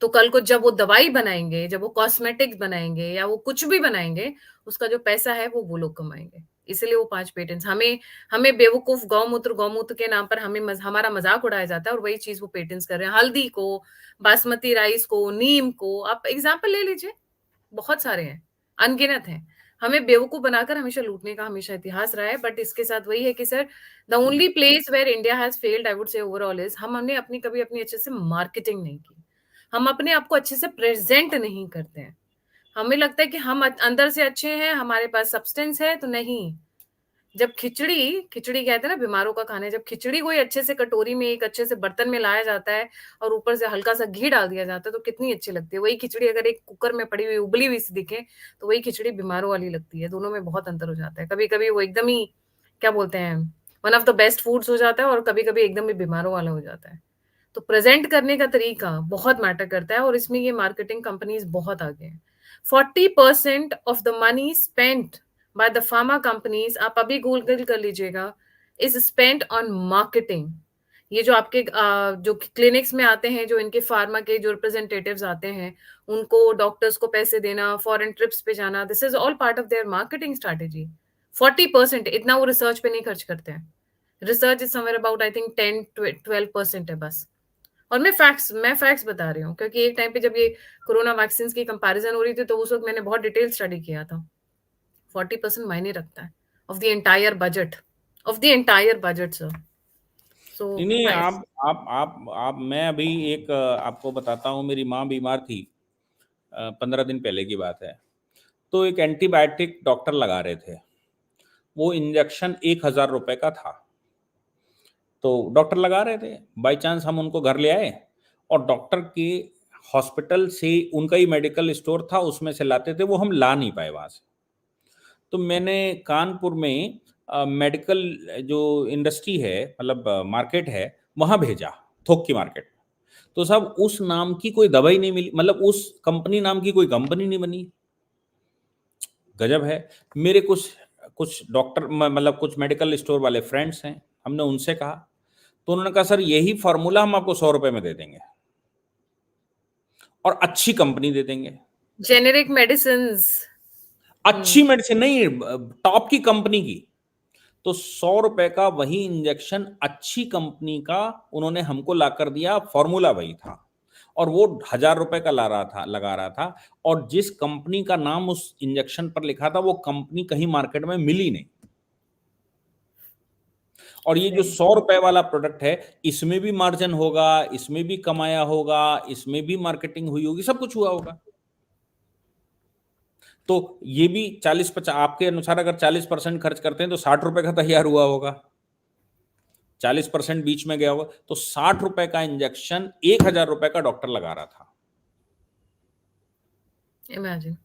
तो कल को जब वो दवाई बनाएंगे, जब वो कॉस्मेटिक्स बनाएंगे या वो कुछ भी बनाएंगे, उसका जो पैसा है वो लोग कमाएंगे। इसलिए वो 5 पेटेंट्स। हमें हमें बेवकूफ गौमूत्र गौमूत्र के नाम पर हमें हमारा मजाक उड़ाया जाता है, और वही चीज वो पेटेंट्स कर रहे हैं। हल्दी को, बासमती राइस को, नीम को, आप एग्जाम्पल ले लीजिए, बहुत सारे हैं, अनगिनत हैं। हमें बेवकूफ बनाकर हमेशा लूटने का हमेशा इतिहास रहा है। बट इसके साथ वही है कि sir, the only place where India has failed, I would say overall, is हमने अपनी कभी अपनी अच्छे से मार्केटिंग नहीं की। हम अपने आप को अच्छे से प्रेजेंट नहीं करते हैं। हमें लगता है कि हम अंदर से अच्छे हैं, हमारे पास सब्सटेंस है, तो नहीं। जब खिचड़ी खिचड़ी कहते हैं ना बीमारों का खाना है, जब खिचड़ी कोई अच्छे से कटोरी में, एक अच्छे से बर्तन में लाया जाता है और ऊपर से हल्का सा घी डाल दिया जाता है, तो कितनी अच्छी लगती है। वही खिचड़ी अगर एक कुकर में पड़ी हुई उबली हुई सी दिखे, तो वही खिचड़ी बीमारों वाली लगती है। दोनों में बहुत अंतर हो जाता है। कभी कभी वो एकदम ही, क्या बोलते हैं, one of the best foods हो जाता है, और कभी कभी एकदम ही बीमारों वाला हो जाता है। तो प्रेजेंट करने का तरीका बहुत मैटर करता है, और इसमें ये मार्केटिंग कंपनीज बहुत आगे हैं। 40% of the money spent by the pharma companies, आप अभी गूगल कर लीजिएगा, इज स्पेंट ऑन मार्केटिंग। ये जो आपके जो क्लिनिक्स में आते हैं, जो इनके फार्मा के जो रिप्रेजेंटेटिव्स आते हैं, उनको डॉक्टर्स को पैसे देना, फॉरेन ट्रिप्स पे जाना, this is all part of their marketing strategy. 40%, इतना वो रिसर्च पे नहीं खर्च करते हैं। Research is somewhere about, I think 10-12% है बस। और मैं फैक्ट्स बता रही हूँ, क्योंकि एक टाइम पे जब ये कोरोना वैक्सीन की कंपैरिजन हो रही थी, तो उस वक्त मैंने बहुत डिटेल स्टडी किया था। 40% मायने रखता है of the entire budget, sir. So नहीं नहीं, नाइस। आप मैं अभी एक आपको बताता हूँ, मेरी माँ बीमार थी, 15 दिन पहले की बात है। तो एक एंटीबायोटिक डॉक्टर लगा रहे थे, वो इंजेक्शन 1,000 रुपए का था। तो डॉक्टर लगा रहे थे, बाई चांस हम उनको घर ले आए, और डॉक्टर के हॉस्पिटल से उनका ही मेडिकल स्टोर था, उसमें से लाते थे, वो हम ला नहीं पाए वहाँ से। तो मैंने कानपुर में मेडिकल जो इंडस्ट्री है, मतलब मार्केट है, वहाँ भेजा, थोक की मार्केट। तो साहब उस नाम की कोई दवाई नहीं मिली, मतलब उस कंपनी नाम की कोई कंपनी नहीं बनी। गजब है। मेरे कुछ कुछ डॉक्टर मतलब कुछ मेडिकल स्टोर वाले फ्रेंड्स हैं, हमने उनसे कहा, तो उन्होंने कहा सर यही फॉर्मूला हम आपको 100 रुपए में दे देंगे और अच्छी कंपनी दे देंगे। Generic medicine. अच्छी मेडिसिन नहीं, टॉप की कंपनी की। तो 100 रुपए का वही इंजेक्शन अच्छी कंपनी का उन्होंने हमको ला कर दिया, फॉर्मूला वही था, और वो 1,000 रुपए का लगा रहा था। और जिस कंपनी का नाम उस इंजेक्शन पर लिखा था, वो कंपनी कहीं मार्केट में मिली नहीं। और ये जो 100 रुपए वाला प्रोडक्ट है, इसमें भी मार्जिन होगा, इसमें भी कमाया होगा, इसमें भी मार्केटिंग हुई होगी, सब कुछ हुआ होगा। तो ये भी 40-50, आपके अनुसार अगर 40% खर्च करते हैं तो 60 रुपए का तैयार हुआ होगा, 40% बीच में गया होगा, तो 60 रुपए का इंजेक्शन 1,000 रुपए का डॉक्टर लगा रहा था। इमेजिन।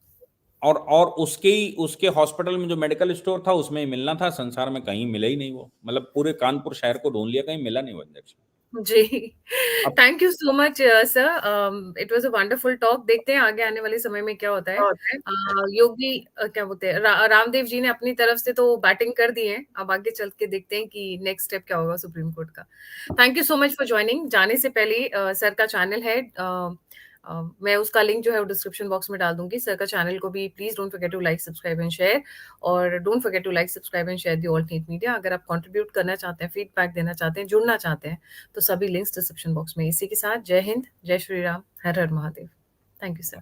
और उसके हॉस्पिटल में जो मेडिकल स्टोर था, उसमें ही मिलना था, संसार में कहीं मिला ही नहीं वो, मतलब पूरे कानपुर शहर को ढूंढ लिया, कहीं मिला नहीं वो इंजेक्शन। जी। अब thank you so much sir, it was a wonderful talk. देखते हैं आगे आने वाले समय में क्या होता है। योगी क्या बोलते हैं, रामदेव जी ने अपनी तरफ से तो बैटिंग कर दी है, अब आगे चल के देखते हैं कि नेक्स्ट स्टेप क्या होगा सुप्रीम कोर्ट का। Thank you so much for joining. जाने से पहले सर का चैनल है, मैं उसका लिंक जो है वो डिस्क्रिप्शन बॉक्स में डाल दूंगी। सर का चैनल को भी please don't forget to like, subscribe and share. और don't forget to like, subscribe and share the alternate media. अगर आप कंट्रीब्यूट करना चाहते हैं, फीडबैक देना चाहते हैं, जुड़ना चाहते हैं, तो सभी लिंक्स डिस्क्रिप्शन बॉक्स में। इसी के साथ जय हिंद, जय श्री राम, हर हर महादेव। Thank you sir.